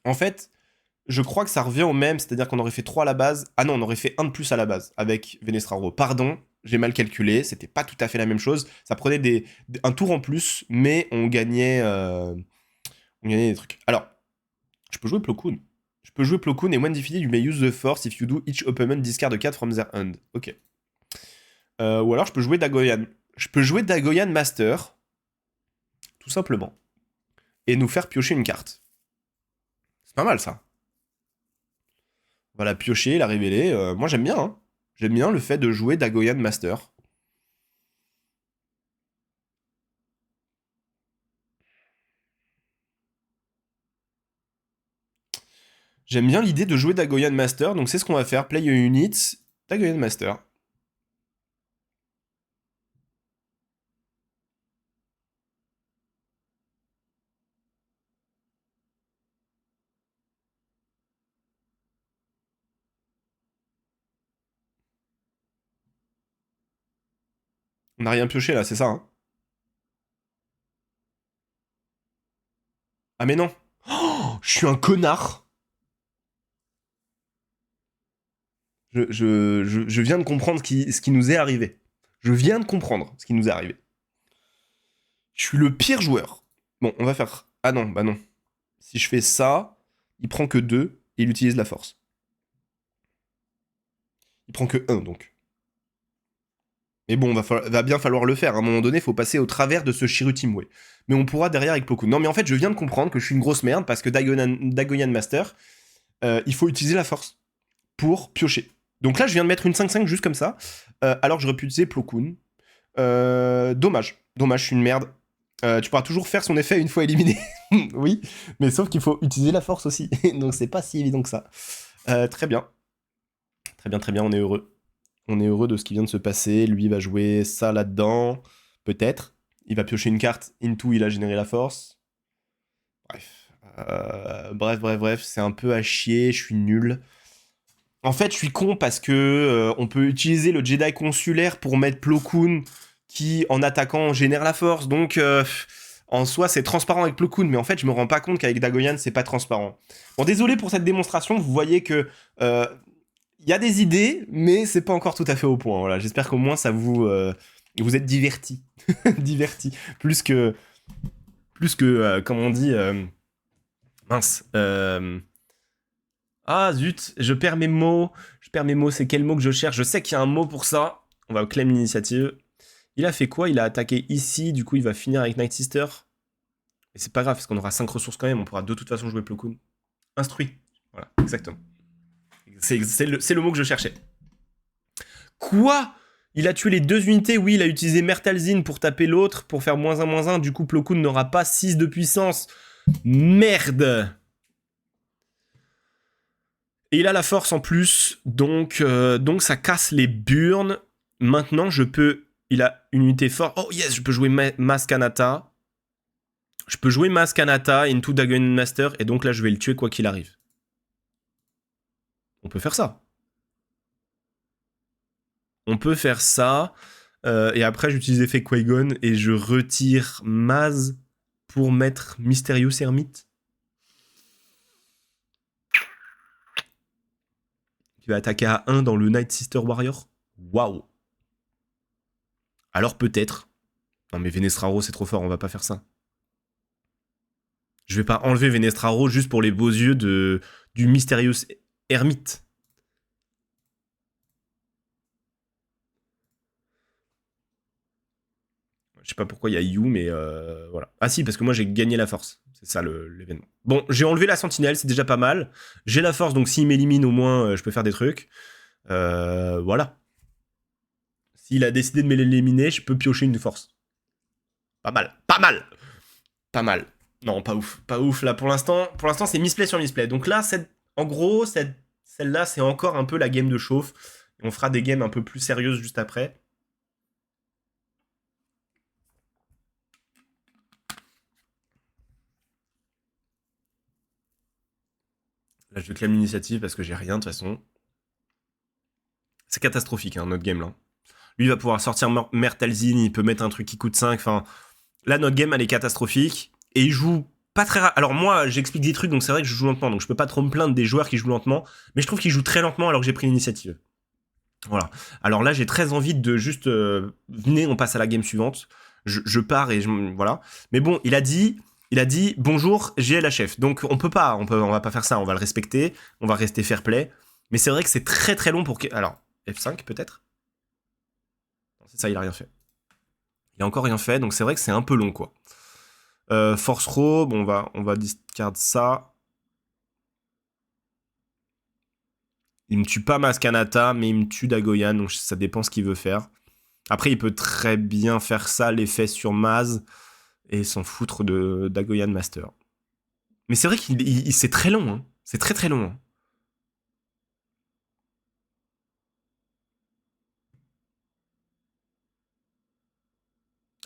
En fait, je crois que ça revient au même, c'est-à-dire qu'on aurait fait 3 à la base. Ah non, on aurait fait 1 de plus à la base avec Venestraro. Pardon, j'ai mal calculé, c'était pas tout à fait la même chose. Ça prenait un tour en plus, mais on gagnait des trucs. Alors, je peux jouer Plo Koon. Je peux jouer Plo Koon et when defeated, you may use the force if you do each opponent discard a card from their hand. Ok. Ou alors je peux jouer Dagoyan. Je peux jouer Dagoyan Master, tout simplement. Et nous faire piocher une carte. Pas mal ça. On va la piocher, la révéler. Moi j'aime bien, hein. J'aime bien le fait de jouer Dagoyan Master. J'aime bien l'idée de jouer Dagoyan Master, donc c'est ce qu'on va faire. Play a unit, Dagoyan Master. On n'a rien pioché là, c'est ça, hein? Ah mais non. Oh, je suis un connard. Je viens de comprendre ce qui nous est arrivé. Je viens de comprendre ce qui nous est arrivé. Je suis le pire joueur. Bon, on va faire... Ah non, bah non. Si je fais ça, il prend que 2 et il utilise la force. Il prend que 1 donc. Mais bon, va bien falloir le faire. À un moment donné, il faut passer au travers de ce Shirutimwe. Mais on pourra derrière avec Plo Koon. Non, mais en fait, je viens de comprendre que je suis une grosse merde parce que Dagoyan Master, il faut utiliser la force pour piocher. Donc là, je viens de mettre une 5-5 juste comme ça, alors que j'aurais pu utiliser Plo Koon. Dommage. Dommage, je suis une merde. Tu pourras toujours faire son effet une fois éliminé. Oui, mais sauf qu'il faut utiliser la force aussi. Donc c'est pas si évident que ça. Très bien. Très bien, on est heureux. On est heureux de ce qui vient de se passer. Lui va jouer ça là-dedans. Peut-être. Il va piocher une carte. Into, il a généré la force. Bref. Bref. C'est un peu à chier. Je suis nul. En fait, je suis con parce que on peut utiliser le Jedi consulaire pour mettre Plo Koon qui, en attaquant, génère la force. Donc, en soi, c'est transparent avec Plo Koon. Mais en fait, je me rends pas compte qu'avec Dagoyan, c'est pas transparent. Bon, désolé pour cette démonstration. Vous voyez que... il y a des idées, mais c'est pas encore tout à fait au point. Voilà, j'espère qu'au moins ça vous êtes divertis, divertis, plus que comme on dit, mince. Ah zut, je perds mes mots. C'est quel mot que je cherche? Je sais qu'il y a un mot pour ça. On va claim l'initiative. Il a fait quoi? Il a attaqué ici, du coup il va finir avec Night Sister. Et c'est pas grave, parce qu'on aura 5 ressources quand même, on pourra de toute façon jouer Plo Koon. Instruit. Voilà, exactement. C'est le mot que je cherchais. Quoi? Il a tué les 2 unités, oui, il a utilisé Mertalzin pour taper l'autre, pour faire -1/-1, du coup Plo Koon n'aura pas 6 de puissance. Merde! Et il a la force en plus, donc ça casse les burnes. Maintenant, je peux... Il a une unité forte. Oh yes, je peux jouer Mass Kanata. Je peux jouer Mass Kanata into Dagon Master, et donc là, je vais le tuer quoi qu'il arrive. On peut faire ça. On peut faire ça. Et après, j'utilise effet Qui-Gon et je retire Maz pour mettre Mysterious Hermite. Qui va attaquer à 1 dans le Night Sister Warrior. Waouh. Alors peut-être. Non mais Venestraro, c'est trop fort, on va pas faire ça. Je vais pas enlever Venestraro juste pour les beaux yeux du Mysterious Hermite. Je sais pas pourquoi il y a You, mais voilà. Ah si, parce que moi j'ai gagné la force. C'est ça l'événement. Bon, j'ai enlevé la sentinelle, c'est déjà pas mal. J'ai la force, donc s'il m'élimine, au moins, je peux faire des trucs. Voilà. S'il a décidé de m'éliminer, je peux piocher une force. Pas mal. Pas mal. Pas mal. Non, pas ouf. Pas ouf. Là, pour l'instant, c'est misplay sur misplay. Donc là, en gros, celle-là, c'est encore un peu la game de chauffe. On fera des games un peu plus sérieuses juste après. Là, je clame l'initiative parce que j'ai rien de toute façon. C'est catastrophique, hein, notre game là. Lui, il va pouvoir sortir Mertalzin, il peut mettre un truc qui coûte 5. Enfin, là, notre game, elle est catastrophique. Et il joue pas très... Alors moi, j'explique des trucs, donc c'est vrai que je joue lentement. Donc je peux pas trop me plaindre des joueurs qui jouent lentement. Mais je trouve qu'ils jouent très lentement alors que j'ai pris l'initiative. Voilà. Alors là, j'ai très envie de juste... venez, on passe à la game suivante. Je pars et voilà. Mais bon, il a dit bonjour, j'ai la chef. Donc on peut pas, on va pas faire ça, on va le respecter, on va rester fair play. Mais c'est vrai que c'est très très long pour... Alors, F5 peut-être? Non, c'est ça, il a rien fait. Il a encore rien fait, donc c'est vrai que c'est un peu long, quoi. Force Robe, on va discard ça. Il me tue pas Maskanata, mais il me tue Dagoyan, donc ça dépend ce qu'il veut faire. Après, il peut très bien faire ça, l'effet sur Maz, et s'en foutre de Dagoyan Master. Mais c'est vrai qu'il c'est très long, hein. C'est très très long. Hein.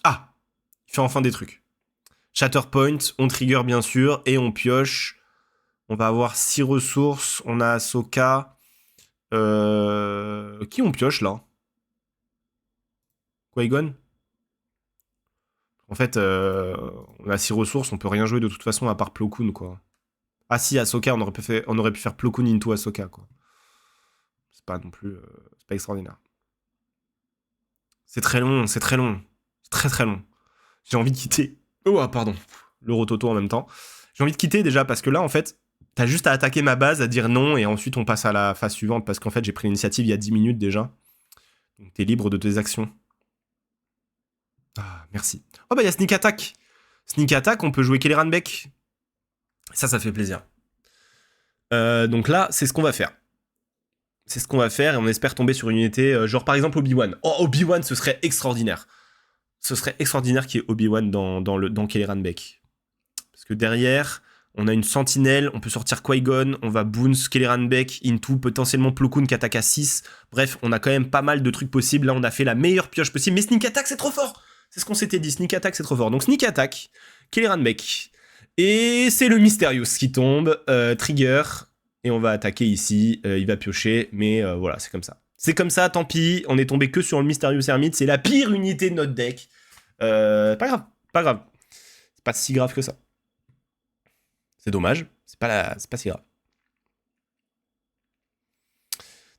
Ah, il fait enfin des trucs. Shatterpoint, on trigger bien sûr, et on pioche. On va avoir 6 ressources, on a Ahsoka. Qui on pioche là? Qui-Gon? En fait, on a 6 ressources, on peut rien jouer de toute façon à part Plo Koon, quoi. Ah si, Ahsoka, on aurait pu faire Plo Koon into Ahsoka, quoi. C'est pas non plus... c'est pas extraordinaire. C'est très long, c'est très long. C'est très très long. J'ai envie de quitter. Oh, pardon. Le rototo en même temps. J'ai envie de quitter déjà parce que là, en fait, t'as juste à attaquer ma base, à dire non, et ensuite on passe à la phase suivante parce qu'en fait, j'ai pris l'initiative il y a 10 minutes déjà. Donc t'es libre de tes actions. Ah, merci. Oh bah il y a Sneak Attack. Sneak Attack, on peut jouer Kelleran Beck. Ça fait plaisir. Donc là, c'est ce qu'on va faire. C'est ce qu'on va faire et on espère tomber sur une unité, genre par exemple Obi-Wan. Oh, Obi-Wan, ce serait extraordinaire. Ce serait extraordinaire qu'il y ait Obi-Wan dans Kelleran Beck. Parce que derrière, on a une sentinelle, on peut sortir Qui-Gon, on va Boons, Kelleran Beck, Into, potentiellement Plo Koon qui attaque à 6. Bref, on a quand même pas mal de trucs possibles. Là, on a fait la meilleure pioche possible. Mais Sneak Attack, c'est trop fort. C'est ce qu'on s'était dit. Sneak Attack, c'est trop fort. Donc Sneak Attack, Kelleran Beck. Et c'est le Mysterious qui tombe. Trigger. Et on va attaquer ici. Il va piocher. Mais voilà, c'est comme ça. C'est comme ça, tant pis. On est tombé que sur le Mysterious Hermite. C'est la pire unité de notre deck. Pas grave. Pas grave. C'est pas si grave que ça. C'est dommage. C'est pas si grave.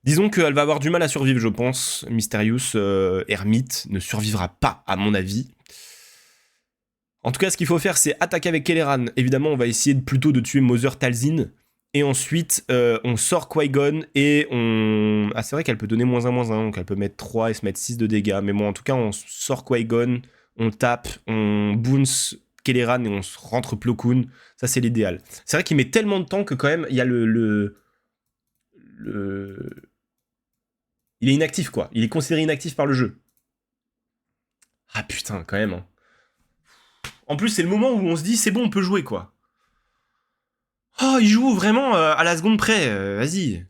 Disons qu'elle va avoir du mal à survivre, je pense. Mysterious Hermite ne survivra pas, à mon avis. En tout cas, ce qu'il faut faire, c'est attaquer avec Kelleran. Évidemment, on va essayer plutôt de tuer Mother Talzin. Et ensuite, on sort Qui-Gon et on... Ah, c'est vrai qu'elle peut donner -1/-1, donc elle peut mettre 3 et se mettre 6 de dégâts. Mais bon, en tout cas, on sort Qui-Gon, on tape, on bounce Kelleran et on rentre Plo Koon. Ça, c'est l'idéal. C'est vrai qu'il met tellement de temps que quand même, il y a Il est inactif, quoi. Il est considéré inactif par le jeu. Ah putain, quand même. Hein. En plus, c'est le moment où on se dit, c'est bon, on peut jouer, quoi. Oh, il joue vraiment à la seconde près. Vas-y.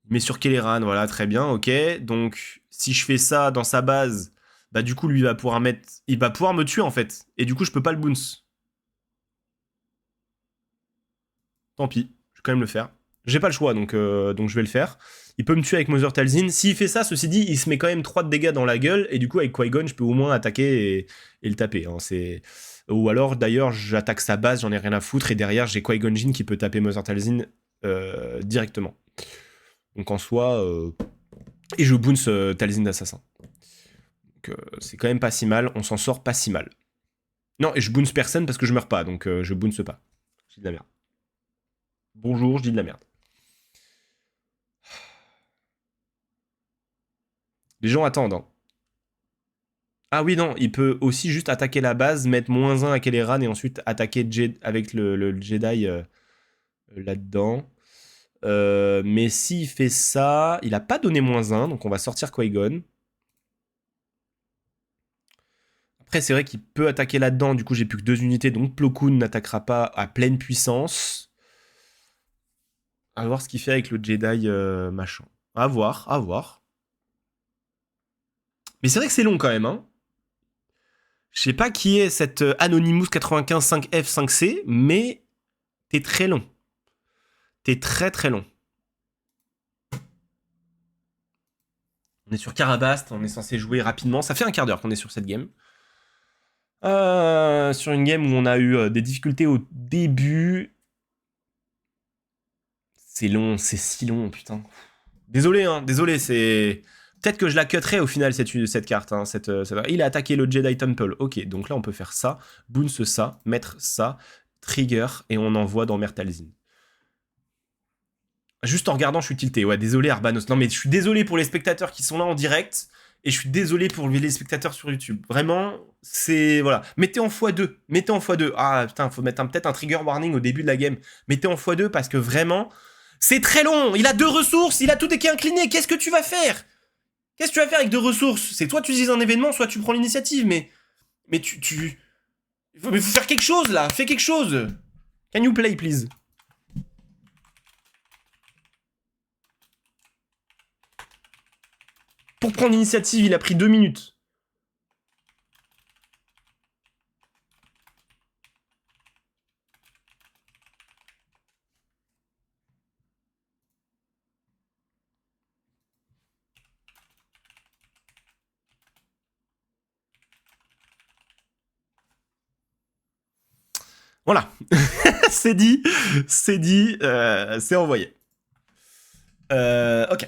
Il met sur Kelleran, voilà, très bien, ok. Donc, si je fais ça dans sa base, bah du coup, lui, il va pouvoir me tuer, en fait. Et du coup, je peux pas le bounce. Tant pis, je vais quand même le faire. J'ai pas le choix, donc je vais le faire. Il peut me tuer avec Mother Talzin. S'il fait ça, ceci dit, il se met quand même 3 de dégâts dans la gueule, et du coup, avec Qui-Gon, je peux au moins attaquer et le taper. Hein. Ou alors, d'ailleurs, j'attaque sa base, j'en ai rien à foutre, et derrière, j'ai Qui-Gon Jinn qui peut taper Mother Talzin directement. Donc en soi... Et je bounce Talzin d'assassin. Donc c'est quand même pas si mal, on s'en sort pas si mal. Non, et je bounce personne parce que je meurs pas, donc je bounce pas. Je dis de la merde. Bonjour, je dis de la merde. Les gens attendent. Hein. Ah oui, non, il peut aussi juste attaquer la base, mettre -1 à Kelleran et ensuite attaquer avec le Jedi là-dedans. Mais s'il fait ça, il a pas donné -1, donc on va sortir Qui-Gon. Après, c'est vrai qu'il peut attaquer là-dedans, du coup j'ai plus que 2 unités, donc Plo Koon n'attaquera pas à pleine puissance. À voir ce qu'il fait avec le Jedi machin. À voir, à voir. Mais c'est vrai que c'est long quand même, hein. Je sais pas qui est cette Anonymous 95 5F 5C, mais t'es très long. T'es très très long. On est sur Karabast, on est censé jouer rapidement. Ça fait un quart d'heure qu'on est sur cette game. Sur une game où on a eu des difficultés au début. C'est long, c'est si long, putain. Désolé, hein, désolé, c'est... Peut-être que je la cutterai au final, cette carte. Hein, Il a attaqué le Jedi Temple. Ok, donc là, on peut faire ça, bounce ça, mettre ça, trigger, et on envoie dans Mertalzin. Juste en regardant, je suis tilté. Ouais, désolé, Arbanos. Non, mais je suis désolé pour les spectateurs qui sont là en direct, et je suis désolé pour les spectateurs sur YouTube. Vraiment, c'est... Voilà. Mettez en x2. Mettez en x2. Ah, putain, faut mettre peut-être un trigger warning au début de la game. Mettez en x2 parce que vraiment... C'est très long. Il a 2 ressources. Il a tout qui est incliné. Qu'est-ce que tu vas faire? Qu'est-ce que tu vas faire avec 2 ressources? C'est soit tu utilises un événement, soit tu prends l'initiative. Mais tu... Mais faut faire quelque chose, là. Fais quelque chose. Can you play, please? Pour prendre l'initiative, il a pris 2 minutes. Voilà. C'est dit. C'est dit. C'est envoyé. Ok.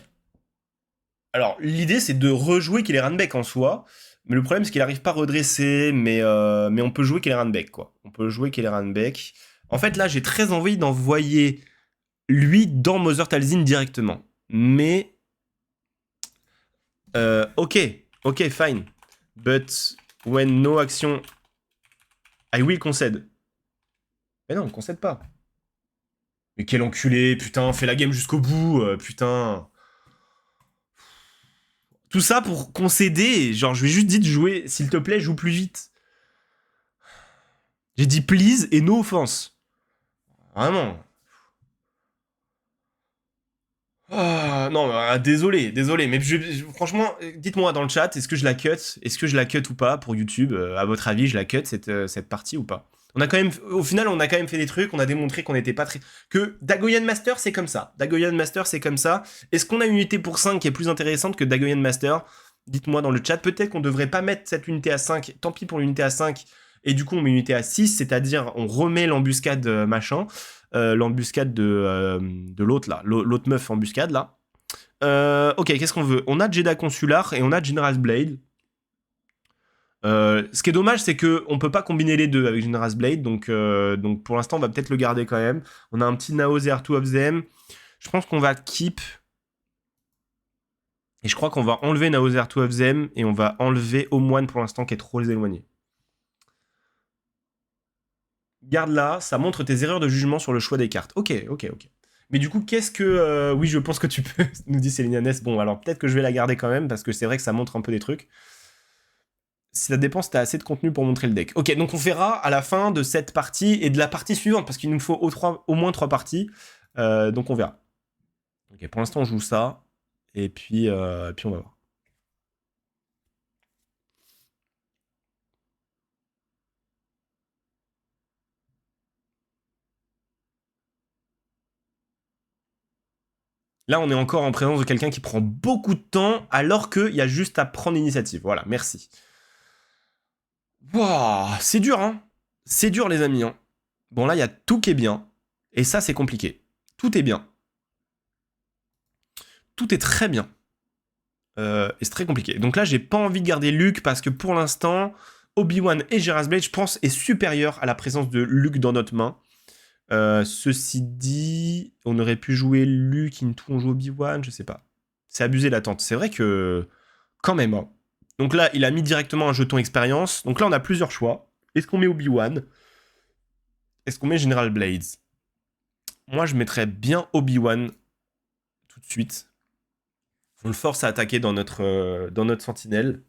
Alors, l'idée, c'est de rejouer Kelleran Beck en soi. Mais le problème, c'est qu'il n'arrive pas à redresser. Mais on peut jouer Kelleran Beck, quoi. On peut jouer Kelleran Beck. En fait, là, j'ai très envie d'envoyer lui dans Mother Talzin directement. Mais... ok, fine. But when no action... I will concede. Mais non, on concède pas. Mais quel enculé, putain, fais la game jusqu'au bout, putain. Tout ça pour concéder, genre je lui ai juste dit de jouer, s'il te plaît, joue plus vite. J'ai dit please et no offense. Vraiment. Ah, non, désolé, mais franchement, dites-moi dans le chat, est-ce que je la cut? Est-ce que je la cut ou pas pour YouTube? À votre avis, je la cut cette partie ou pas? On a quand même, au final, on a quand même fait des trucs, on a démontré qu'on n'était pas très... Que Dagoyan Master, c'est comme ça. Dagoyan Master, c'est comme ça. Est-ce qu'on a une unité pour 5 qui est plus intéressante que Dagoyan Master? Dites-moi dans le chat. Peut-être qu'on devrait pas mettre cette unité à 5. Tant pis pour l'unité à 5. Et du coup, on met une unité à 6, c'est-à-dire on remet l'embuscade machin. L'embuscade de l'autre là, l'autre meuf embuscade là. Ok, qu'est-ce qu'on veut? On a Jedi Consular et on a General's Blade. Ce qui est dommage, c'est qu'on peut pas combiner les deux avec General's Blade, donc pour l'instant, on va peut-être le garder quand même. On a un petit Nao Zertu of Them. Je pense qu'on va keep. Et je crois qu'on va enlever Nao Zertu of Them et on va enlever Omoine pour l'instant qui est trop éloigné. Garde là, ça montre tes erreurs de jugement sur le choix des cartes. Ok. Mais du coup, qu'est-ce que... oui, je pense que tu peux, nous dit Céline Ness. Bon, alors peut-être que je vais la garder quand même, parce que c'est vrai que ça montre un peu des trucs. Si ça dépend si t'as assez de contenu pour montrer le deck. Ok, donc on verra à la fin de cette partie et de la partie suivante, parce qu'il nous faut au moins 3 parties. Donc on verra. Ok, pour l'instant, on joue ça. Et puis on va voir. Là, on est encore en présence de quelqu'un qui prend beaucoup de temps, alors qu'il y a juste à prendre l'initiative. Voilà, merci. Wouah, c'est dur, hein. C'est dur, les amis. Hein. Bon, là, il y a tout qui est bien. Et ça, c'est compliqué. Tout est bien. Tout est très bien. Et c'est très compliqué. Donc là, j'ai pas envie de garder Luke parce que pour l'instant, Obi-Wan et General's Blade, je pense, est supérieur à la présence de Luke dans notre main. Ceci dit, on aurait pu jouer Luke into on joue Obi-Wan, je sais pas. C'est abusé l'attente. C'est vrai que, quand même. Hein. Donc là, il a mis directement un jeton expérience. Donc là, on a plusieurs choix. Est-ce qu'on met Obi-Wan? Est-ce qu'on met General Blades? Moi, je mettrais bien Obi-Wan tout de suite. On le force à attaquer dans notre sentinelle.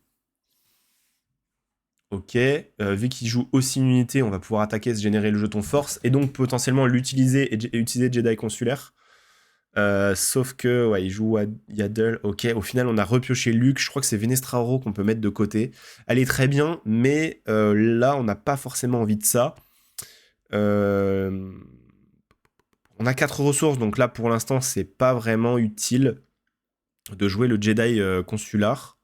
Ok, vu qu'il joue aussi une unité, on va pouvoir attaquer, se générer le jeton force, et donc potentiellement l'utiliser et utiliser Jedi Consulaire. Sauf que, ouais, il joue Yaddle. Ok, au final, on a repioché Luke. Je crois que c'est Venestraro qu'on peut mettre de côté. Elle est très bien, mais là, on n'a pas forcément envie de ça. On a 4 ressources, donc là, pour l'instant, c'est pas vraiment utile de jouer le Jedi Consular.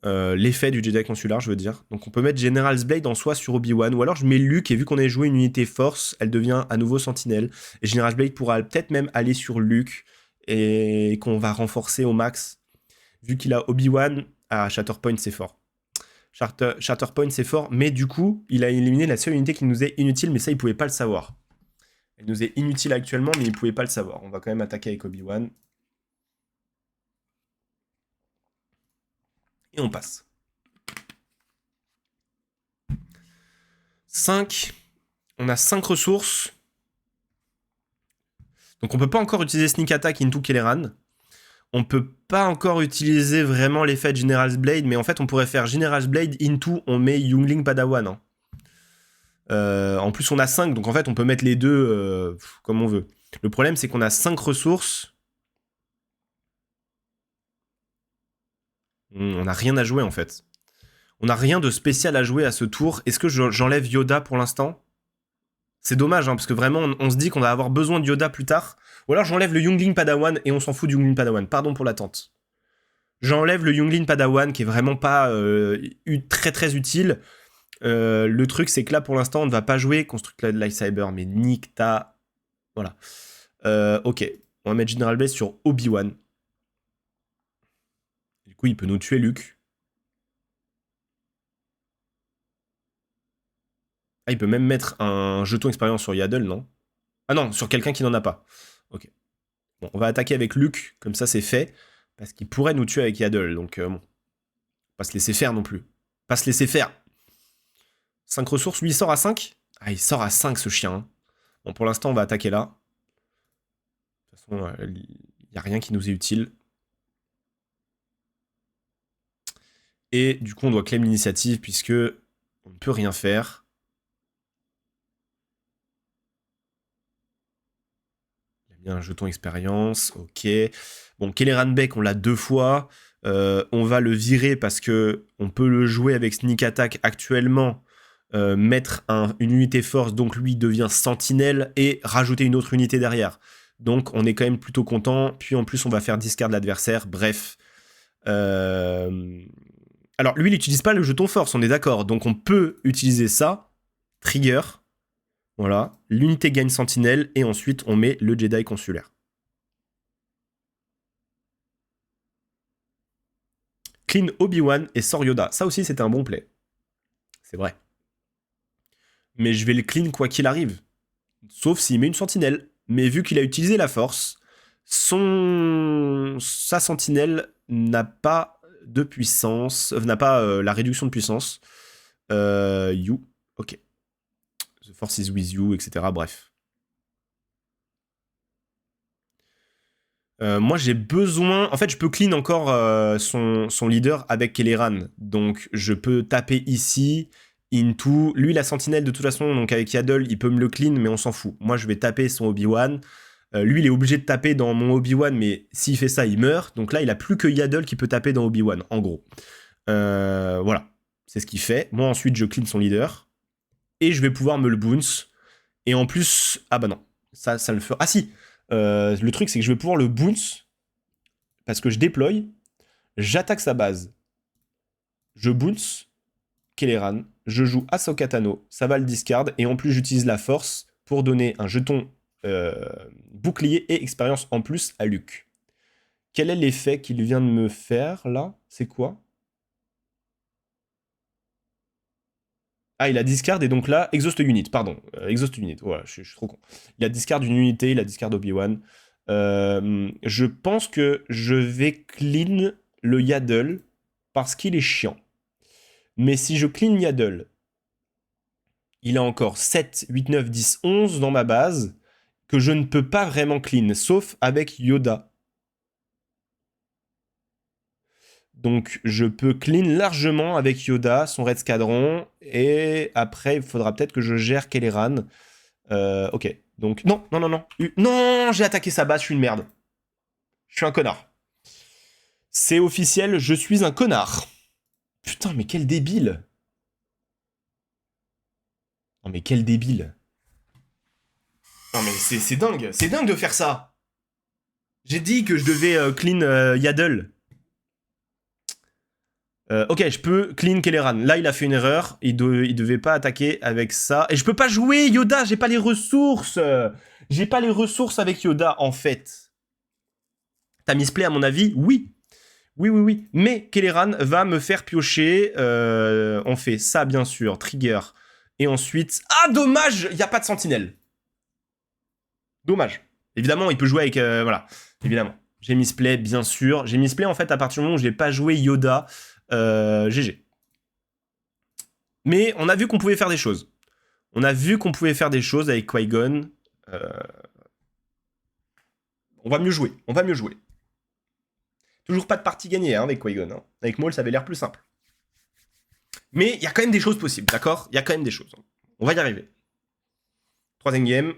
L'effet du Jedi Consular, je veux dire. Donc on peut mettre General's Blade en soi sur Obi-Wan, ou alors je mets Luke, et vu qu'on a joué une unité force, elle devient à nouveau sentinelle. Et General's Blade pourra peut-être même aller sur Luke, et qu'on va renforcer au max. Vu qu'il a Obi-Wan, à Shatterpoint, c'est fort. Shatterpoint, c'est fort, mais du coup, il a éliminé la seule unité qui nous est inutile, mais ça, il pouvait pas le savoir. Elle nous est inutile actuellement, mais il pouvait pas le savoir. On va quand même attaquer avec Obi-Wan. Et on passe. 5. On a 5 ressources. Donc on peut pas encore utiliser Sneak Attack into Kelleran. On peut pas encore utiliser vraiment l'effet de General's Blade, mais en fait on pourrait faire General's Blade into, on met Youngling Padawan. Hein. En plus on a 5, donc en fait on peut mettre les deux comme on veut. Le problème c'est qu'on a 5 ressources. On n'a rien à jouer en fait. On n'a rien de spécial à jouer à ce tour. Est-ce que j'enlève Yoda pour l'instant? C'est dommage, hein, parce que vraiment, on se dit qu'on va avoir besoin de Yoda plus tard. Ou alors j'enlève le Youngling Padawan et on s'en fout du Youngling Padawan. Pardon pour l'attente. J'enlève le Youngling Padawan qui est vraiment pas très très utile. Le truc, c'est que là, pour l'instant, on ne va pas jouer Construct Lightsaber, mais nique ta... Voilà. Ok. On va mettre General Blade sur Obi-Wan. Du coup, il peut nous tuer Luke. Ah, il peut même mettre un jeton expérience sur Yaddle, non? Ah non, sur quelqu'un qui n'en a pas. Ok. Bon, on va attaquer avec Luke, comme ça c'est fait. Parce qu'il pourrait nous tuer avec Yaddle, donc bon. Pas se laisser faire non plus. Pas se laisser faire. 5 ressources, lui il sort à 5? Ah, il sort à 5 ce chien. Hein. Bon, pour l'instant on va attaquer là. De toute façon, il n'y a rien qui nous est utile. Et du coup on doit claim l'initiative puisque on ne peut rien faire. Il y a un jeton expérience, ok. Bon, Kelleran Beck, on l'a 2 fois. On va le virer parce que on peut le jouer avec Sneak Attack actuellement. Mettre une unité force, donc lui devient sentinelle, et rajouter une autre unité derrière. Donc on est quand même plutôt content. Puis en plus, on va faire discard l'adversaire. Bref. Alors lui, il n'utilise pas le jeton force, on est d'accord. Donc on peut utiliser ça. Trigger. Voilà, l'unité gagne sentinelle et ensuite on met le Jedi consulaire. Clean Obi-Wan et sort Yoda. Ça aussi c'était un bon play. C'est vrai. Mais je vais le clean quoi qu'il arrive. Sauf s'il met une sentinelle. Mais vu qu'il a utilisé la force, sa sentinelle n'a pas de puissance, n'a pas la réduction de puissance. You, ok. The force is with you, etc. Bref. Moi, j'ai besoin... En fait, je peux clean encore son leader avec Kelleran. Donc, je peux taper ici, into... Lui, la sentinelle, de toute façon, donc avec Yaddle, il peut me le clean, mais on s'en fout. Moi, je vais taper son Obi-Wan. Lui, il est obligé de taper dans mon Obi-Wan, mais s'il fait ça, il meurt. Donc là, il a plus que Yaddle qui peut taper dans Obi-Wan, en gros. Voilà. C'est ce qu'il fait. Moi, ensuite, je clean son leader. Et je vais pouvoir me le bounce. Et en plus... Ah bah non. Ça le fait... Ah si, le truc, c'est que je vais pouvoir le bounce parce que je déploie, j'attaque sa base, je bounce Kelleran, je joue Ahsoka Tano, ça va le discard, et en plus j'utilise la force pour donner un jeton bouclier et expérience en plus à Luke. Quel est l'effet qu'il vient de me faire là? C'est quoi? Ah, il a discard et donc là, exhaust unit, pardon. Exhaust unit, voilà, je suis trop con. Il a discard une unité, il a discard Obi-Wan. Je pense que je vais clean le Yaddle parce qu'il est chiant. Mais si je clean Yaddle, il a encore 7, 8, 9, 10, 11 dans ma base que je ne peux pas vraiment clean, sauf avec Yoda. Donc je peux clean largement avec Yoda, son Red Squadron, et après il faudra peut-être que je gère Kelleran. Ok, donc non, non, non, non. Non, j'ai attaqué sa base, je suis une merde. Je suis un connard. C'est officiel, je suis un connard. Putain, mais quel débile. Non mais quel débile. Non mais c'est dingue de faire ça. J'ai dit que je devais clean Yaddle. Ok, je peux clean Kelleran. Là, il a fait une erreur. Il devait pas attaquer avec ça. Et je peux pas jouer Yoda. J'ai pas les ressources. J'ai pas les ressources avec Yoda, en fait. T'as misplay, à mon avis? Oui. Oui, oui, oui. Mais Kelleran va me faire piocher. On fait ça, bien sûr. Trigger. Et ensuite... Ah, dommage. Il n'y a pas de sentinelle. Dommage. Évidemment, il peut jouer avec... voilà. Évidemment. J'ai misplay, bien sûr. J'ai misplay, en fait, à partir du moment où je n'ai pas joué Yoda... GG. Mais on a vu qu'on pouvait faire des choses. On a vu qu'on pouvait faire des choses avec Qui-Gon. On va mieux jouer, on va mieux jouer. Toujours pas de partie gagnée hein, avec Qui-Gon. Hein. Avec Maul, ça avait l'air plus simple. Mais il y a quand même des choses possibles, d'accord? Il y a quand même des choses. On va y arriver. Troisième game,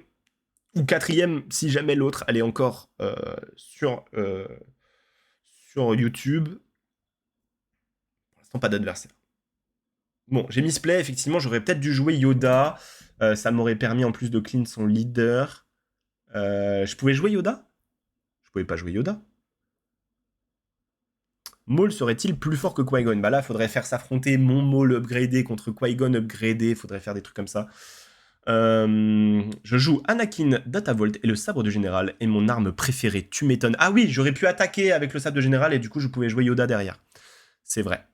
ou quatrième, si jamais l'autre, elle est encore sur YouTube. Pour l'instant, pas d'adversaire. Bon, j'ai mis ce play, effectivement, j'aurais peut-être dû jouer Yoda. Ça m'aurait permis en plus de clean son leader. Je pouvais jouer Yoda? Je pouvais pas jouer Yoda. Maul serait-il plus fort que Qui-Gon? Bah là, il faudrait faire s'affronter mon Maul upgradé contre Qui-Gon upgradé. Il faudrait faire des trucs comme ça. Je joue Anakin Datavolt et le sabre de général est mon arme préférée. Tu m'étonnes. Ah oui, j'aurais pu attaquer avec le sabre de général et du coup, je pouvais jouer Yoda derrière. C'est vrai.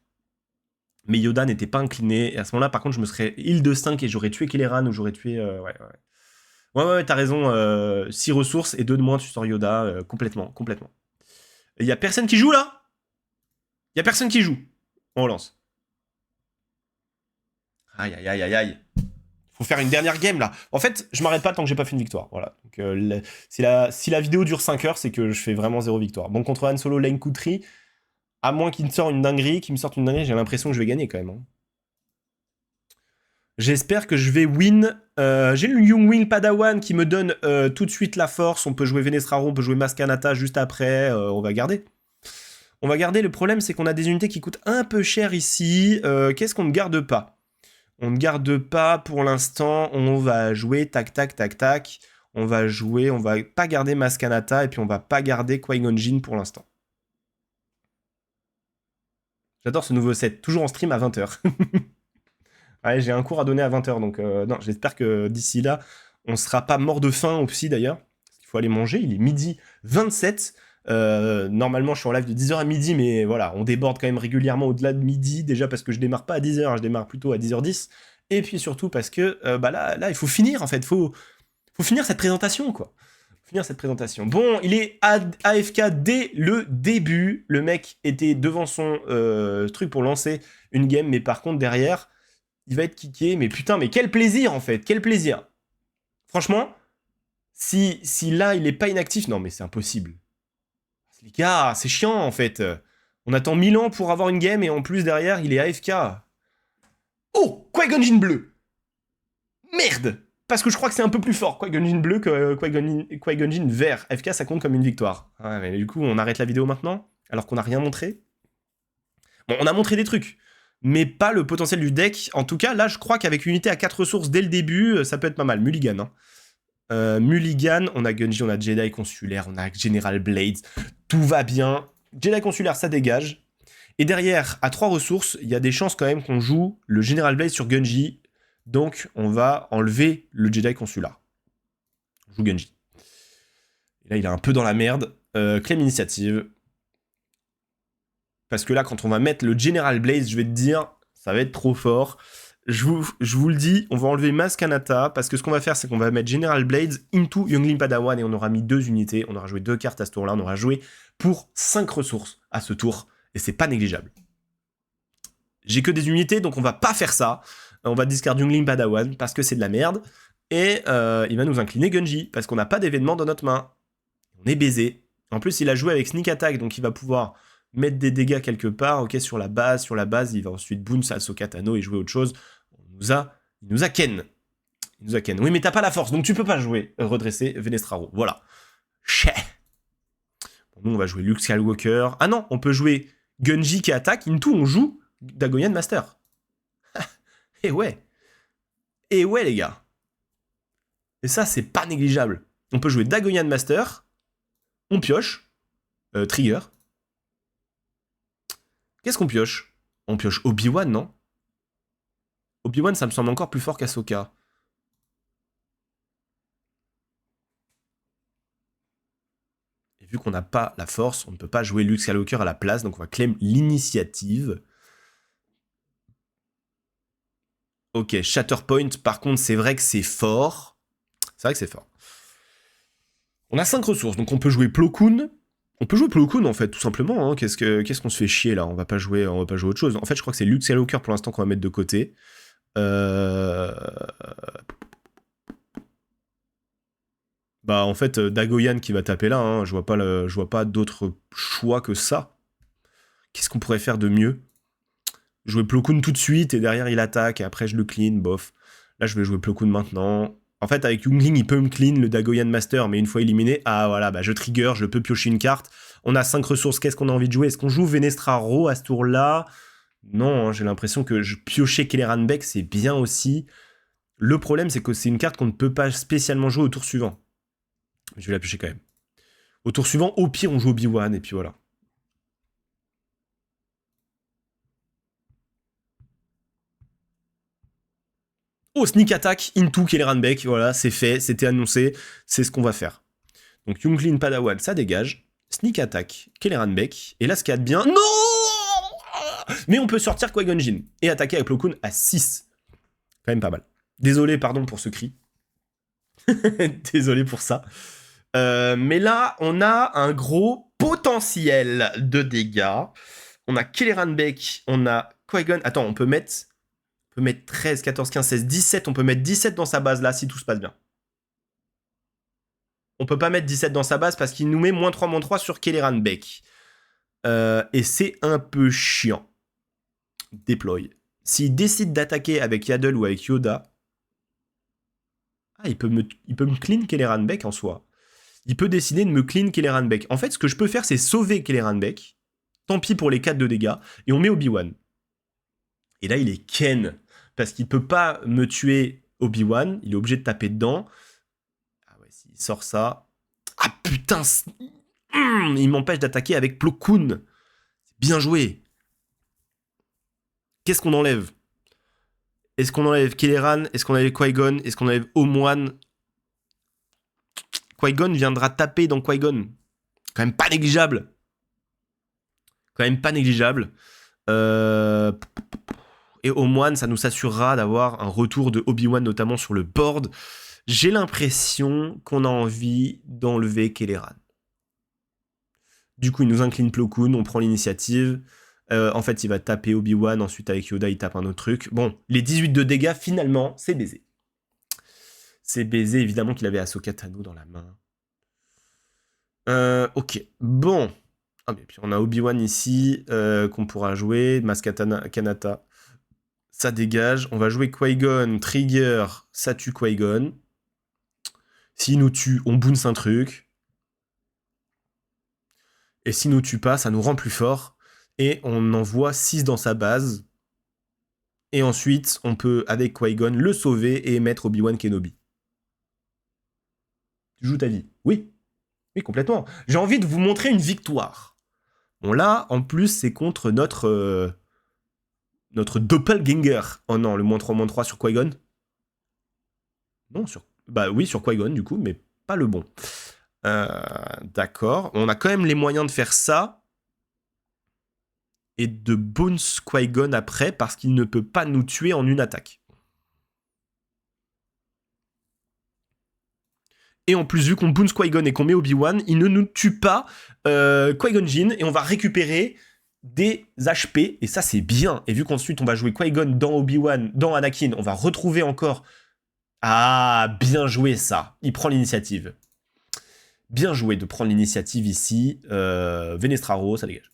Mais Yoda n'était pas incliné. Et à ce moment-là, par contre, je me serais heal de 5 et j'aurais tué Kelleran ou j'aurais tué... Ouais, t'as raison. 6 ressources et 2 de moins, tu sors Yoda. Complètement. Il y a personne qui joue, là? Il y a personne qui joue. On relance. Aïe. Faut faire une dernière game, là. En fait, je m'arrête pas tant que j'ai pas fait une victoire. Voilà. Donc, si la vidéo dure 5 heures, c'est que je fais vraiment 0 victoire. Bon, contre Han Solo, Lane Kutri, à moins qu'il me sorte une dinguerie, j'ai l'impression que je vais gagner, quand même. Hein. J'espère que je vais win. J'ai le Young Wing Padawan qui me donne tout de suite la force. On peut jouer Venesraro, on peut jouer Maskanata juste après. On va garder. Le problème, c'est qu'on a des unités qui coûtent un peu cher ici. Qu'est-ce qu'on ne garde pas? On ne garde pas pour l'instant. On va jouer tac. On va pas garder Maskanata et puis on va pas garder Qui-Gon Jinn pour l'instant. J'adore ce nouveau set. Toujours en stream à 20h. Ouais, j'ai un cours à donner à 20h, donc non, j'espère que d'ici là, on sera pas mort de faim au psy d'ailleurs. Parce qu'il faut aller manger, il est midi 27. Normalement, je suis en live de 10h à midi, mais voilà, on déborde quand même régulièrement au-delà de midi, déjà parce que je démarre pas à 10h, je démarre plutôt à 10h10. Et puis surtout parce que là, il faut finir en fait, faut finir cette présentation, quoi. Bon, il est AFK dès le début. Le mec était devant son truc pour lancer une game, mais par contre, derrière, il va être kické. Mais putain, mais quel plaisir, en fait. Quel plaisir. Franchement, si là, il est pas inactif... Non, mais c'est impossible. Les gars, c'est chiant, en fait. On attend 1000 ans pour avoir une game, et en plus, derrière, il est AFK. Oh, Qui-Gon Jinn bleu. Merde. Parce que je crois que c'est un peu plus fort, Qui-Gon Jinn bleu que Qui-Gon Jinn vert. FK, ça compte comme une victoire. Ouais, mais du coup, on arrête la vidéo maintenant, alors qu'on n'a rien montré. Bon, on a montré des trucs, mais pas le potentiel du deck. En tout cas, là, je crois qu'avec une unité à 4 ressources dès le début, ça peut être pas mal. Mulligan, hein. Mulligan, on a Gunji, on a Jedi Consulaire, on a General Blades. Tout va bien. Jedi Consulaire, ça dégage. Et derrière, à 3 ressources, il y a des chances quand même qu'on joue le General Blade sur Gunji. Donc, on va enlever le Jedi Consular. On joue Gunji. Et là, il est un peu dans la merde. Claim initiative. Parce que là, quand on va mettre le General Blaze, je vais te dire, ça va être trop fort. Je vous le dis, on va enlever Maskanata, parce que ce qu'on va faire, c'est qu'on va mettre General Blades into Youngling Padawan, et on aura mis 2 unités, on aura joué 2 cartes à ce tour-là, on aura joué pour 5 ressources à ce tour, et c'est pas négligeable. J'ai que des unités, donc on va pas faire ça. On va discard Youngling Padawan, parce que c'est de la merde, et il va nous incliner Gunji, parce qu'on n'a pas d'événement dans notre main. On est baisé. En plus, il a joué avec Sneak Attack, donc il va pouvoir mettre des dégâts quelque part, ok, sur la base, il va ensuite bounce Ahsoka Tano et jouer autre chose. Il nous a ken. Oui, mais t'as pas la force, donc tu peux pas jouer redresser Venestraro. Voilà. Chais. Bon, nous, on va jouer Luke Skywalker. Ah non, on peut jouer Gunji qui attaque. Into, on joue Dagoyan Master. Et ouais, les gars. Et ça, c'est pas négligeable. On peut jouer Dagoyan Master. On pioche. Trigger. Qu'est-ce qu'on pioche? On pioche Obi-Wan, non? Obi-Wan, ça me semble encore plus fort qu'Ahsoka. Et vu qu'on n'a pas la force, on ne peut pas jouer Luke Skywalker à la place, donc on va claim l'initiative. Ok, Shatterpoint, par contre, c'est vrai que c'est fort. On a 5 ressources, donc on peut jouer Plo Koon. On peut jouer Plo Koon, en fait, tout simplement. Hein. Qu'est-ce qu'on se fait chier, là? On va pas jouer autre chose. En fait, je crois que c'est Luke Skywalker, pour l'instant, qu'on va mettre de côté. Bah en fait, Dagoyan qui va taper là, hein, je vois pas d'autre choix que ça. Qu'est-ce qu'on pourrait faire de mieux? Jouer Plo Koon tout de suite et derrière il attaque et après je le clean, bof. Là je vais jouer Plo Koon maintenant. En fait avec Youngling il peut me clean le Dagoyan Master mais une fois éliminé, ah voilà, bah je trigger, je peux piocher une carte. On a 5 ressources, qu'est-ce qu'on a envie de jouer? Est-ce qu'on joue Venestraro à ce tour-là? Non, hein, j'ai l'impression que piocher Kelleran Beck c'est bien aussi. Le problème c'est que c'est une carte qu'on ne peut pas spécialement jouer au tour suivant. Je vais la piocher quand même. Au tour suivant, au pire on joue Obi-Wan et puis voilà. Oh, sneak attack into Kelleran Beck, voilà, c'est fait, c'était annoncé, c'est ce qu'on va faire. Donc Younglin Padawan, ça dégage. Sneak attack, Kelleran Beck, et là ce qu'il y a de bien... Non! Mais on peut sortir Qui-Gon Jinn et attaquer avec Plo Koon à 6. Quand même pas mal. Désolé, pardon pour ce cri. Désolé pour ça. Mais là, on a un gros potentiel de dégâts. On a Kelleran Beck, on a Qui-Gon... Attends, on peut mettre 13, 14, 15, 16, 17. On peut mettre 17 dans sa base là si tout se passe bien. On peut pas mettre 17 dans sa base parce qu'il nous met -3/-3 sur Kelleran Beck. Et c'est un peu chiant. Déploy. S'il décide d'attaquer avec Yaddle ou avec Yoda... Ah, il peut me clean Kelleran Beck en soi. Il peut décider de me clean Kelleran Beck. En fait, ce que je peux faire, c'est sauver Kelleran Beck. Tant pis pour les 4 de dégâts. Et on met Obi-Wan. Et là, il est Ken. Parce qu'il peut pas me tuer Obi-Wan. Il est obligé de taper dedans. Ah ouais, s'il sort ça... Ah putain, il m'empêche d'attaquer avec Plo Koon. Bien joué. Qu'est-ce qu'on enlève? Est-ce qu'on enlève Kelleran? Est-ce qu'on enlève Qui-Gon? Est-ce qu'on enlève Obi-Wan? Qui-Gon viendra taper dans Qui-Gon. Quand même pas négligeable. Et Obi-Wan, ça nous assurera d'avoir un retour de Obi-Wan, notamment sur le board. J'ai l'impression qu'on a envie d'enlever Kelleran. Du coup, il nous incline Plo Koon, on prend l'initiative. En fait, il va taper Obi-Wan, ensuite avec Yoda, il tape un autre truc. Bon, les 18 de dégâts, finalement, c'est baisé. C'est baisé, évidemment qu'il avait Ahsoka Tano dans la main. Ok, bon. Ah, mais puis on a Obi-Wan ici, qu'on pourra jouer. Maskatana Kanata, ça dégage. On va jouer Qui-Gon, Trigger, ça tue Qui-Gon. S'il nous tue, on bounce un truc. Et s'il nous tue pas, ça nous rend plus fort. Et on envoie 6 dans sa base. Et ensuite, on peut, avec Qui-Gon, le sauver et mettre Obi-Wan Kenobi. Tu joues ta vie. Oui. Oui, complètement. J'ai envie de vous montrer une victoire. Bon, là, en plus, c'est contre notre doppelganger. Oh non, le -3/-3 sur Qui-Gon. Non, sur... Bah oui, sur Qui-Gon, du coup, mais pas le bon. D'accord. On a quand même les moyens de faire ça. Et de bounce Qui-Gon après, parce qu'il ne peut pas nous tuer en une attaque. Et en plus, vu qu'on bounce Qui-Gon et qu'on met Obi-Wan, il ne nous tue pas Qui-Gon Jinn, et on va récupérer des HP, et ça c'est bien. Et vu qu'ensuite on va jouer Qui-Gon dans Obi-Wan, dans Anakin, on va retrouver encore... Ah, bien joué ça. Il prend l'initiative. Bien joué de prendre l'initiative ici. Venestraro, ça dégage.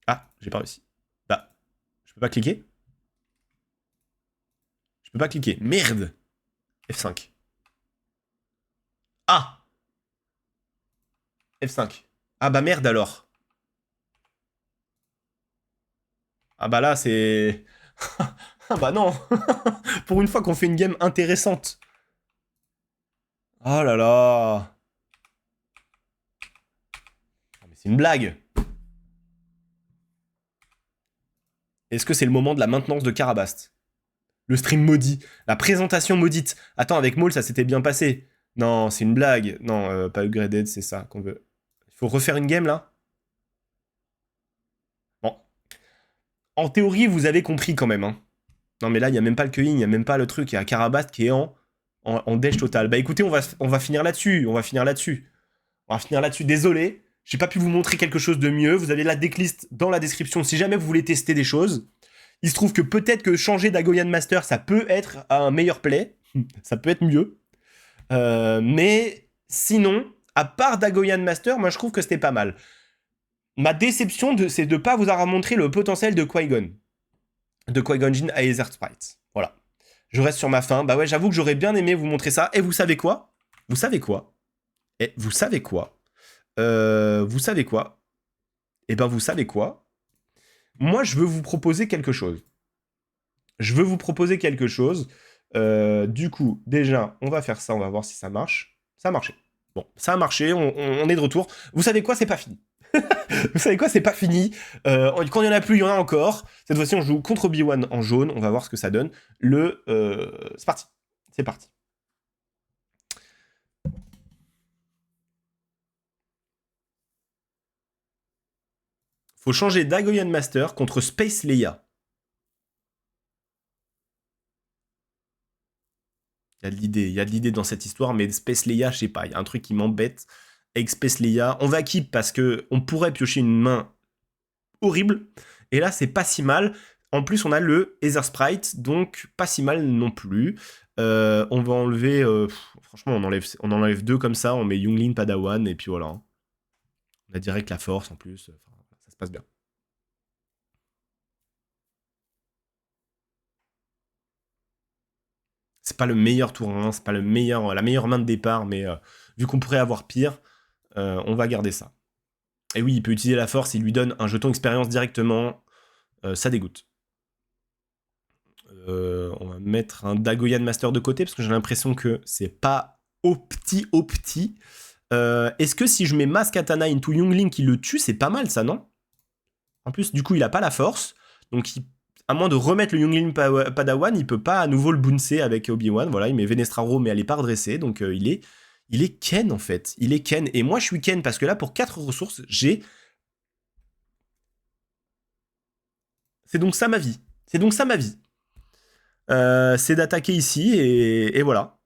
Ah, j'ai pas réussi. Bah, je peux pas cliquer? Je peux pas cliquer. Merde! F5. Ah! F5. Ah bah merde alors. Ah bah là c'est... Ah bah non. Pour une fois qu'on fait une game intéressante. Oh là là. Mais c'est une blague. Est-ce que c'est le moment de la maintenance de Karabast? Le stream maudit. La présentation maudite. Attends, avec Maul, ça s'était bien passé. Non, c'est une blague. Non, pas upgraded, c'est ça qu'on veut. Il faut refaire une game, là? Bon. En théorie, vous avez compris quand même, hein. Non, mais là, il n'y a même pas le queuing, il n'y a même pas le truc. Il y a Karabast qui est en dèche total. Bah écoutez, on va finir là-dessus. On va finir là-dessus. Désolé. J'ai pas pu vous montrer quelque chose de mieux. Vous avez la decklist dans la description si jamais vous voulez tester des choses. Il se trouve que peut-être que changer d'Agoyan Master, ça peut être un meilleur play. Ça peut être mieux. Mais Sinon, à part Dagoyan Master, moi je trouve que c'était pas mal. Ma déception, c'est de ne pas vous avoir montré le potentiel de Qui-Gon. De Qui-Gon Jinn à Aether Sprite. Voilà. Je reste sur ma fin. Bah ouais, j'avoue que j'aurais bien aimé vous montrer ça. Et vous savez quoi? Vous savez quoi? Et vous savez quoi? Vous savez quoi? Eh ben vous savez quoi? Moi, je veux vous proposer quelque chose. Du coup, déjà, on va faire ça, on va voir si ça marche. Ça a marché. Bon, ça a marché, on est de retour. Vous savez quoi? C'est pas fini. Vous savez quoi? C'est pas fini. Quand il y en a plus, il y en a encore. Cette fois-ci, on joue contre Obi-Wan en jaune. On va voir ce que ça donne. C'est parti. C'est parti. Faut changer Dagoyan Master contre Space Leia. Il y a de l'idée dans cette histoire, mais Space Leia, je sais pas, il y a un truc qui m'embête avec Space Leia. On va keep parce que on pourrait piocher une main horrible, et là c'est pas si mal. En plus on a le Aether Sprite, donc pas si mal non plus. On va enlever, franchement on enlève deux comme ça, on met Younglin Padawan, et puis voilà. On a direct la force en plus, ça se passe bien. C'est pas le meilleur tour 1, c'est pas la meilleure main de départ, mais vu qu'on pourrait avoir pire, on va garder ça. Et oui, il peut utiliser la force, il lui donne un jeton expérience directement, ça dégoûte. On va mettre un Dagoyan Master de côté, parce que j'ai l'impression que c'est pas opti. Est-ce que si je mets Mask Katana into Youngling qui le tue, c'est pas mal ça, non? En plus, du coup, il a pas la force, donc à moins de remettre le Youngling Padawan, il peut pas à nouveau le bouncer avec Obi-Wan. Voilà, il met Venestraro, mais elle est pas redressée, donc il est Ken en fait. Il est Ken, et moi je suis Ken parce que là, pour 4 ressources, j'ai. C'est donc ça ma vie. C'est d'attaquer ici, et voilà.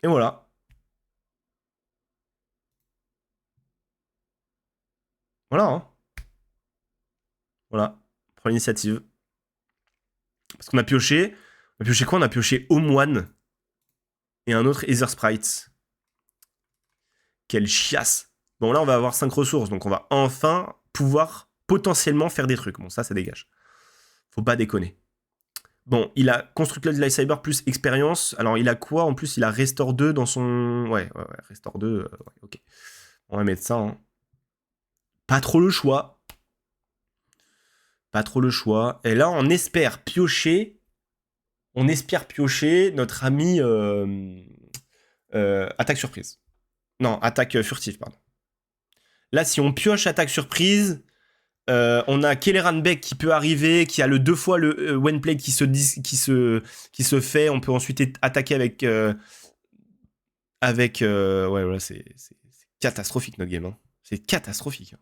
Et voilà. Voilà, hein. Voilà. Prends l'initiative. Parce qu'on a pioché. On a pioché quoi? On a pioché Omoine et un autre Aether Sprite. Quelle chiasse. Bon, là, on va avoir 5 ressources, donc on va enfin pouvoir potentiellement faire des trucs. Bon, ça dégage. Faut pas déconner. Bon, il a Constructed Lightsaber plus expérience. Alors, il a quoi? En plus, il a Restore 2 dans son... Ouais, Restore 2, ouais, ok. On va mettre ça, hein. Pas trop le choix. Et là, on espère piocher notre ami attaque surprise. Non, attaque furtive, pardon. Là, si on pioche attaque surprise, on a Kelleran Beck qui peut arriver, qui a le 2 fois le Wendplate qui se fait. On peut ensuite attaquer avec. Ouais, c'est catastrophique notre game. Hein. C'est catastrophique.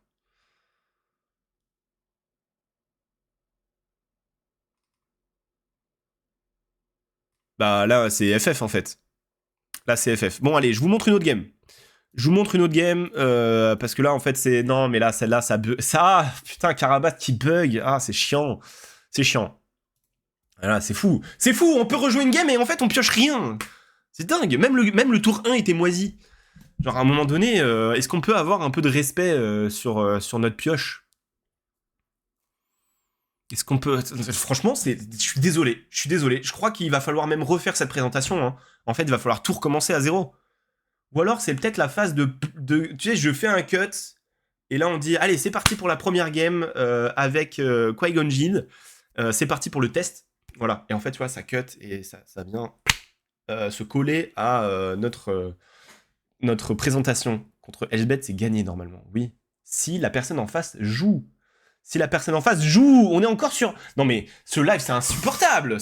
Bah là, c'est FF en fait. Là, c'est FF. Bon, allez, je vous montre une autre game. Parce que là, en fait, c'est... Non, mais là, celle-là, ça bug. Ça, putain, Karabat qui bug. Ah, c'est chiant. Voilà, c'est fou. On peut rejouer une game et en fait, on pioche rien. C'est dingue. Même le tour 1 était moisi. Genre, à un moment donné, est-ce qu'on peut avoir un peu de respect sur notre pioche? Est-ce qu'on peut... Franchement, je suis désolé. Je crois qu'il va falloir même refaire cette présentation. Hein. En fait, il va falloir tout recommencer à zéro. Ou alors, c'est peut-être la phase de... Tu sais, je fais un cut, et là, on dit, allez, c'est parti pour la première game avec Qui-Gon Jinn. C'est parti pour le test. Voilà. Et en fait, tu vois, ça cut, et ça vient se coller à notre présentation. Contre Elsbeth, c'est gagné, normalement. Oui. Si la personne en face joue. On est encore sur... Non, mais ce live, c'est insupportable.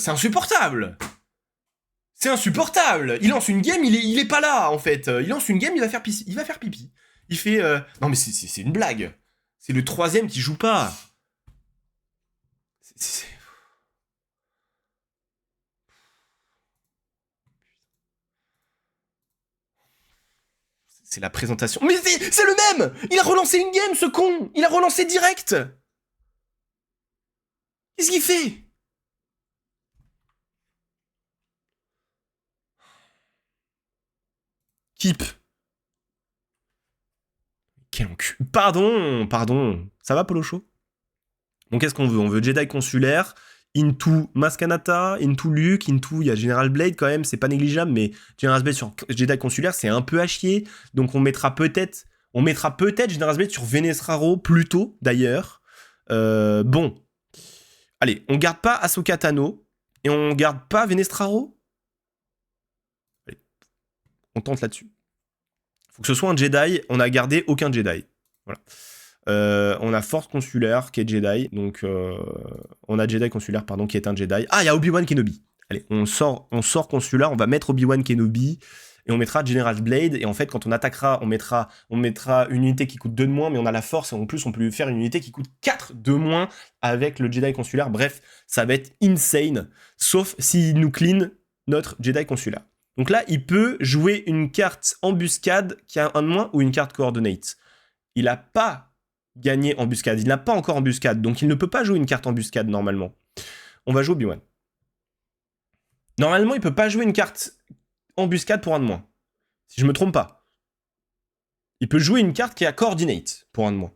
Il lance une game, il est pas là en fait. Il lance une game, il va faire pipi. Il fait non mais c'est une blague. C'est le troisième qui joue pas. C'est- C'est la présentation. Mais c'est le même. Il a relancé une game, ce con. Il a relancé direct. Qu'est-ce qu'il fait? Skip. Quel encul. Pardon. Ça va, Polo Show? Donc, qu'est-ce qu'on veut? On veut Jedi consulaire, into Maskanata, into Luke, into, il y a General Blade quand même, c'est pas négligeable, mais General Blade sur Jedi consulaire, c'est un peu à chier. Donc, on mettra peut-être General Blade sur Venesraro, plus tôt, d'ailleurs. Bon. Allez, on garde pas Ahsoka Tano, et on garde pas Venestraro. Allez, on tente là-dessus. Faut que ce soit un Jedi, on a gardé aucun Jedi. Voilà. On a Force consulaire qui est Jedi, donc on a Jedi consulaire pardon qui est un Jedi. Ah, il y a Obi-Wan Kenobi. Allez, on sort consulaire, on va mettre Obi-Wan Kenobi et on mettra General Blade. Et en fait, quand on attaquera, on mettra une unité qui coûte 2 de moins, mais on a la Force et en plus on peut lui faire une unité qui coûte 4 de moins avec le Jedi consulaire. Bref, ça va être insane, sauf s'il nous clean notre Jedi consulaire. Donc là, il peut jouer une carte embuscade qui a un de moins ou une carte coordinate. Il n'a pas gagné embuscade. Il n'a pas encore embuscade, donc il ne peut pas jouer une carte embuscade normalement. On va jouer Obi-Wan. Normalement, il peut pas jouer une carte embuscade pour un de moins. Si je me trompe pas. Il peut jouer une carte qui a coordinate pour un de moins.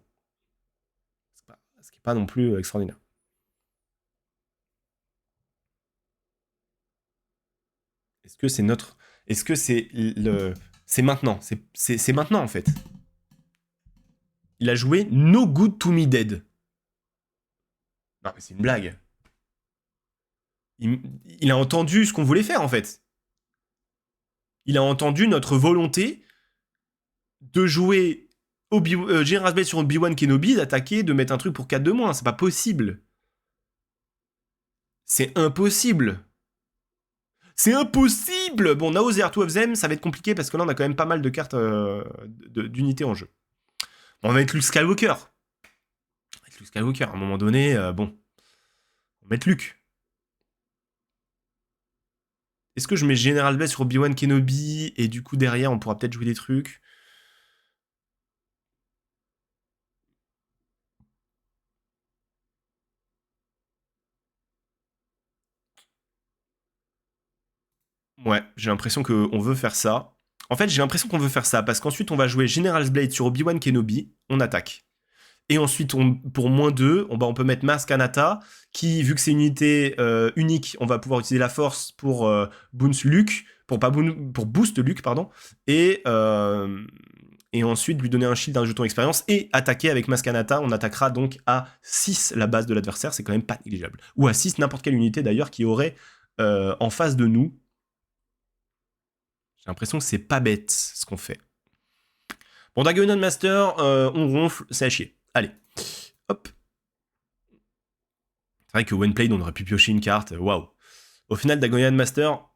Ce qui n'est pas non plus extraordinaire. Est-ce que c'est notre... Est-ce que c'est le... C'est maintenant. C'est maintenant, en fait. Il a joué No Good To Me Dead. Non, mais c'est une blague. Il a entendu ce qu'on voulait faire, en fait. Il a entendu notre volonté de jouer General Blade sur Obi-Wan Kenobi, d'attaquer, de mettre un truc pour 4 de moins. C'est pas possible. C'est impossible. C'est impossible. Bon, Now There Are Two of Them, ça va être compliqué parce que là, on a quand même pas mal de cartes d'unités en jeu. Bon, on va mettre Luke Skywalker. À un moment donné, bon. On va mettre Luke. Est-ce que je mets General Blade sur Obi-Wan Kenobi et du coup, derrière, on pourra peut-être jouer des trucs? Ouais, j'ai l'impression qu'on veut faire ça. En fait, j'ai l'impression qu'on veut faire ça parce qu'ensuite, on va jouer General's Blade sur Obi-Wan Kenobi, on attaque. Et ensuite, pour moins 2, on peut mettre Maz Kanata, qui, vu que c'est une unité unique, on va pouvoir utiliser la force pour boost Luke, pour boost Luke, pardon, et ensuite lui donner un shield d'un jeton expérience et attaquer avec Maz Kanata. On attaquera donc à 6 la base de l'adversaire, c'est quand même pas négligeable. Ou à 6 n'importe quelle unité d'ailleurs qui aurait en face de nous. J'ai l'impression que c'est pas bête ce qu'on fait. Bon, Dagonon Master, on ronfle, c'est à chier. Allez, hop. C'est vrai que Whenplayed, on aurait pu piocher une carte, waouh. Au final, Dagonon Master...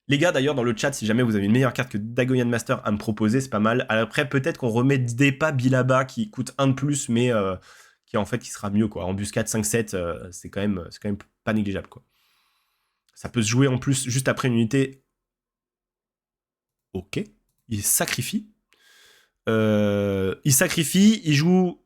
Les gars, d'ailleurs, dans le chat, si jamais vous avez une meilleure carte que Dagonon Master à me proposer, c'est pas mal. Après, peut-être qu'on remet Depa Bilaba qui coûte 1 de plus, mais qui sera mieux, quoi. Embuscade 5-7, c'est quand même pas négligeable, quoi. Ça peut se jouer en plus juste après une unité. Ok, il sacrifie. Il joue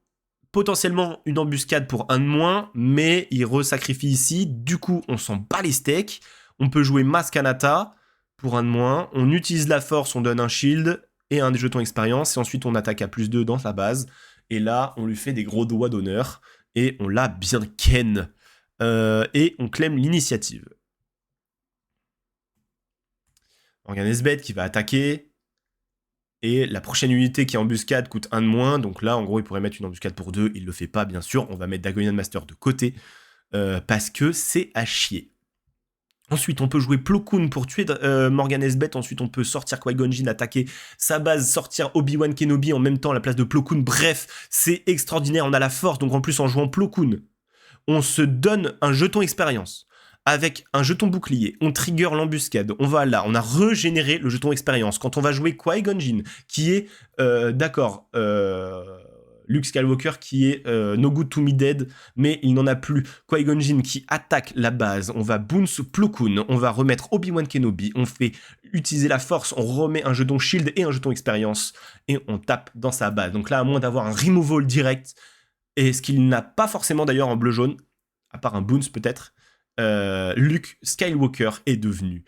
potentiellement une embuscade pour 1 de moins, mais il resacrifie ici. Du coup, on s'en bat les steaks. On peut jouer Maz Kanata pour 1 de moins. On utilise la force, on donne un shield et un des jetons expérience. Et ensuite, on attaque à +2 dans sa base. Et là, on lui fait des gros doigts d'honneur. Et on l'a bien ken. Et on claim l'initiative. Morgan Esbeth qui va attaquer. Et la prochaine unité qui est embuscade coûte 1 de moins. Donc là, en gros, il pourrait mettre une embuscade pour 2. Il le fait pas, bien sûr. On va mettre Dagonon Master de côté. Parce que c'est à chier. Ensuite, on peut jouer Plo Koon pour tuer Morgan Esbeth. Ensuite, on peut sortir Qui-Gon Jinn, attaquer sa base, sortir Obi-Wan Kenobi en même temps à la place de Plo Koon. Bref, c'est extraordinaire. On a la force. Donc en plus, en jouant Plo Koon, on se donne un jeton expérience. Avec un jeton bouclier, on trigger l'embuscade, on va là, on a régénéré le jeton expérience. Quand on va jouer Qui-Gon Jinn, qui est, Luke Skywalker qui est No Good To Me Dead, mais il n'en a plus. Qui-Gon Jinn qui attaque la base, on va bounce Plo Koon, on va remettre Obi-Wan Kenobi, on fait utiliser la force, on remet un jeton shield et un jeton expérience, et on tape dans sa base. Donc là, à moins d'avoir un removal direct, et ce qu'il n'a pas forcément d'ailleurs en bleu-jaune, à part un bounce peut-être, Luke Skywalker est devenu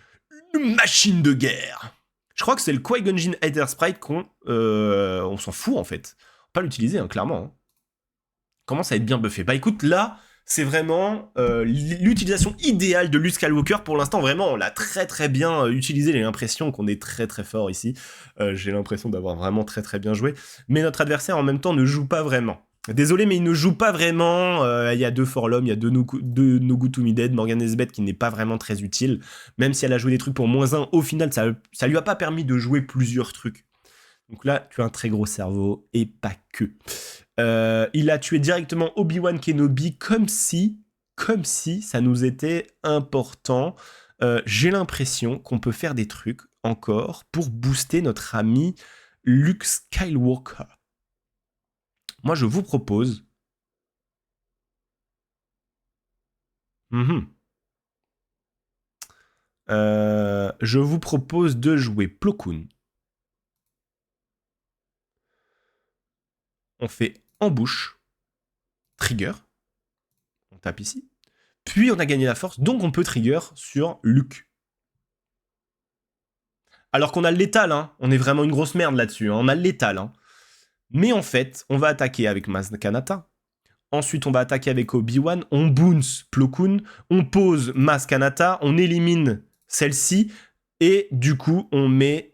une machine de guerre. Je crois que c'est le Qui-Gon Jinn Hater Sprite on s'en fout en fait. Pas l'utiliser, hein, clairement. Hein. Commence à être bien buffé. Bah écoute, là, c'est vraiment l'utilisation idéale de Luke Skywalker. Pour l'instant, vraiment, on l'a très très bien utilisé. J'ai l'impression qu'on est très très fort ici. J'ai l'impression d'avoir vraiment très très bien joué. Mais notre adversaire, en même temps, ne joue pas vraiment. Désolé, mais il ne joue pas vraiment. Il y a 2 Forlom, il y a 2 Nogutu Mided, Morgan Nesbeth qui n'est pas vraiment très utile. Même si elle a joué des trucs pour -1, au final, ça lui a pas permis de jouer plusieurs trucs. Donc là, tu as un très gros cerveau, et pas que. Il a tué directement Obi-Wan Kenobi comme si ça nous était important. J'ai l'impression qu'on peut faire des trucs encore pour booster notre ami Luke Skywalker. Moi, je vous propose... je vous propose de jouer Plo Koon. On fait embouche, trigger, on tape ici, puis on a gagné la force, donc on peut trigger sur Luke. Alors qu'on a le létal, hein. On est vraiment une grosse merde là-dessus, hein. On a le létal. Hein. Mais en fait, on va attaquer avec Maz Kanata. Ensuite, on va attaquer avec Obi-Wan. On bounce Plo Koon. On pose Maz Kanata. On élimine celle-ci. Et du coup, on met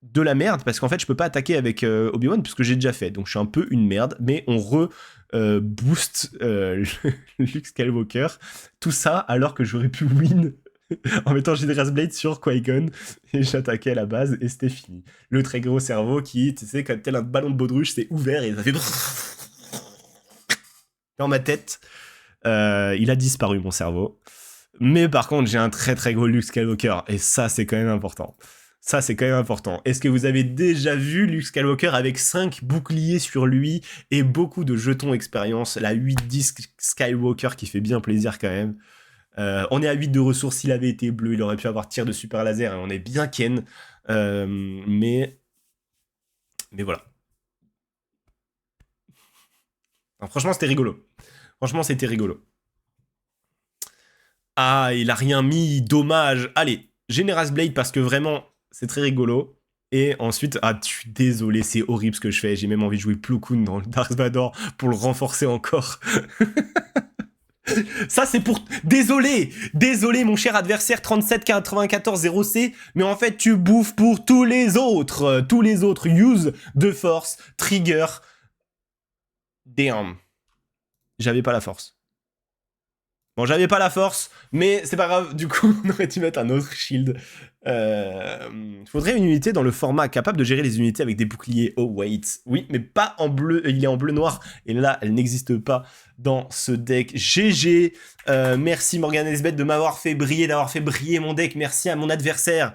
de la merde. Parce qu'en fait, je peux pas attaquer avec Obi-Wan puisque j'ai déjà fait. Donc, je suis un peu une merde. Mais on boost Luke Skywalker. Tout ça alors que j'aurais pu win en mettant Generous Blade sur Qui-Gon et j'attaquais à la base et c'était fini. Le très gros cerveau qui, tu sais, comme tel un ballon de baudruche, s'est ouvert et ça fait dans ma tête. Il a disparu mon cerveau. Mais par contre, j'ai un très très gros Luke Skywalker et ça, c'est quand même important. Ça, c'est quand même important. Est-ce que vous avez déjà vu Luke Skywalker avec 5 boucliers sur lui et beaucoup de jetons expérience, la 8-10 Skywalker qui fait bien plaisir quand même. On est à 8 de ressources. S'il avait été bleu, il aurait pu avoir tir de super laser. Et on est bien Ken. Mais voilà. Alors, franchement, c'était rigolo. Franchement, c'était rigolo. Ah, il a rien mis. Dommage. Allez, Generous Blade parce que vraiment, c'est très rigolo. Et ensuite, je suis désolé, c'est horrible ce que je fais. J'ai même envie de jouer Plo Koon dans Darth Vader pour le renforcer encore. Ça, c'est pour... Désolé mon cher adversaire 3794-0C, mais en fait, tu bouffes pour tous les autres. Tous les autres. Use de force, trigger. Damn. J'avais pas la force. Bon, j'avais pas la force, mais c'est pas grave. Du coup, on aurait dû mettre un autre shield. Faudrait une unité dans le format capable de gérer les unités avec des boucliers. Oh, wait. Oui, mais pas en bleu. Il est en bleu-noir. Et là, elle n'existe pas dans ce deck. GG. Merci Morgan Elsbeth de m'avoir fait briller, d'avoir fait briller mon deck. Merci à mon adversaire.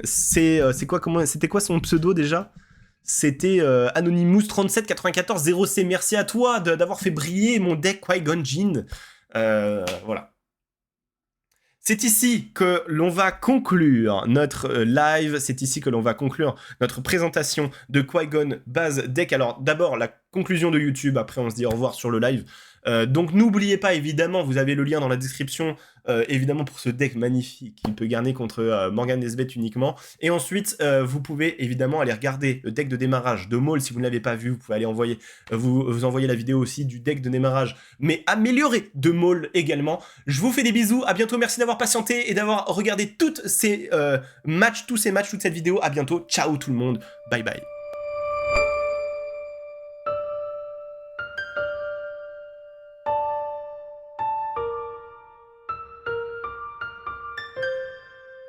C'était quoi son pseudo déjà ? C'était Anonymous3794-0C. Merci à toi d'avoir fait briller mon deck Qui-Gon Jinn. Voilà. C'est ici que l'on va conclure notre live, c'est ici que l'on va conclure notre présentation de Qui-Gon base deck. Alors d'abord la conclusion de YouTube, après on se dit au revoir sur le live. Donc n'oubliez pas, évidemment, vous avez le lien dans la description, évidemment pour ce deck magnifique qui peut garder contre Morgan Nesbeth uniquement. Et ensuite, vous pouvez évidemment aller regarder le deck de démarrage de Maul si vous ne l'avez pas vu. Vous pouvez aller vous envoyer la vidéo aussi du deck de démarrage, mais amélioré de Maul également. Je vous fais des bisous, à bientôt, merci d'avoir patienté et d'avoir regardé tous ces matchs, toute cette vidéo. À bientôt, ciao tout le monde, bye bye.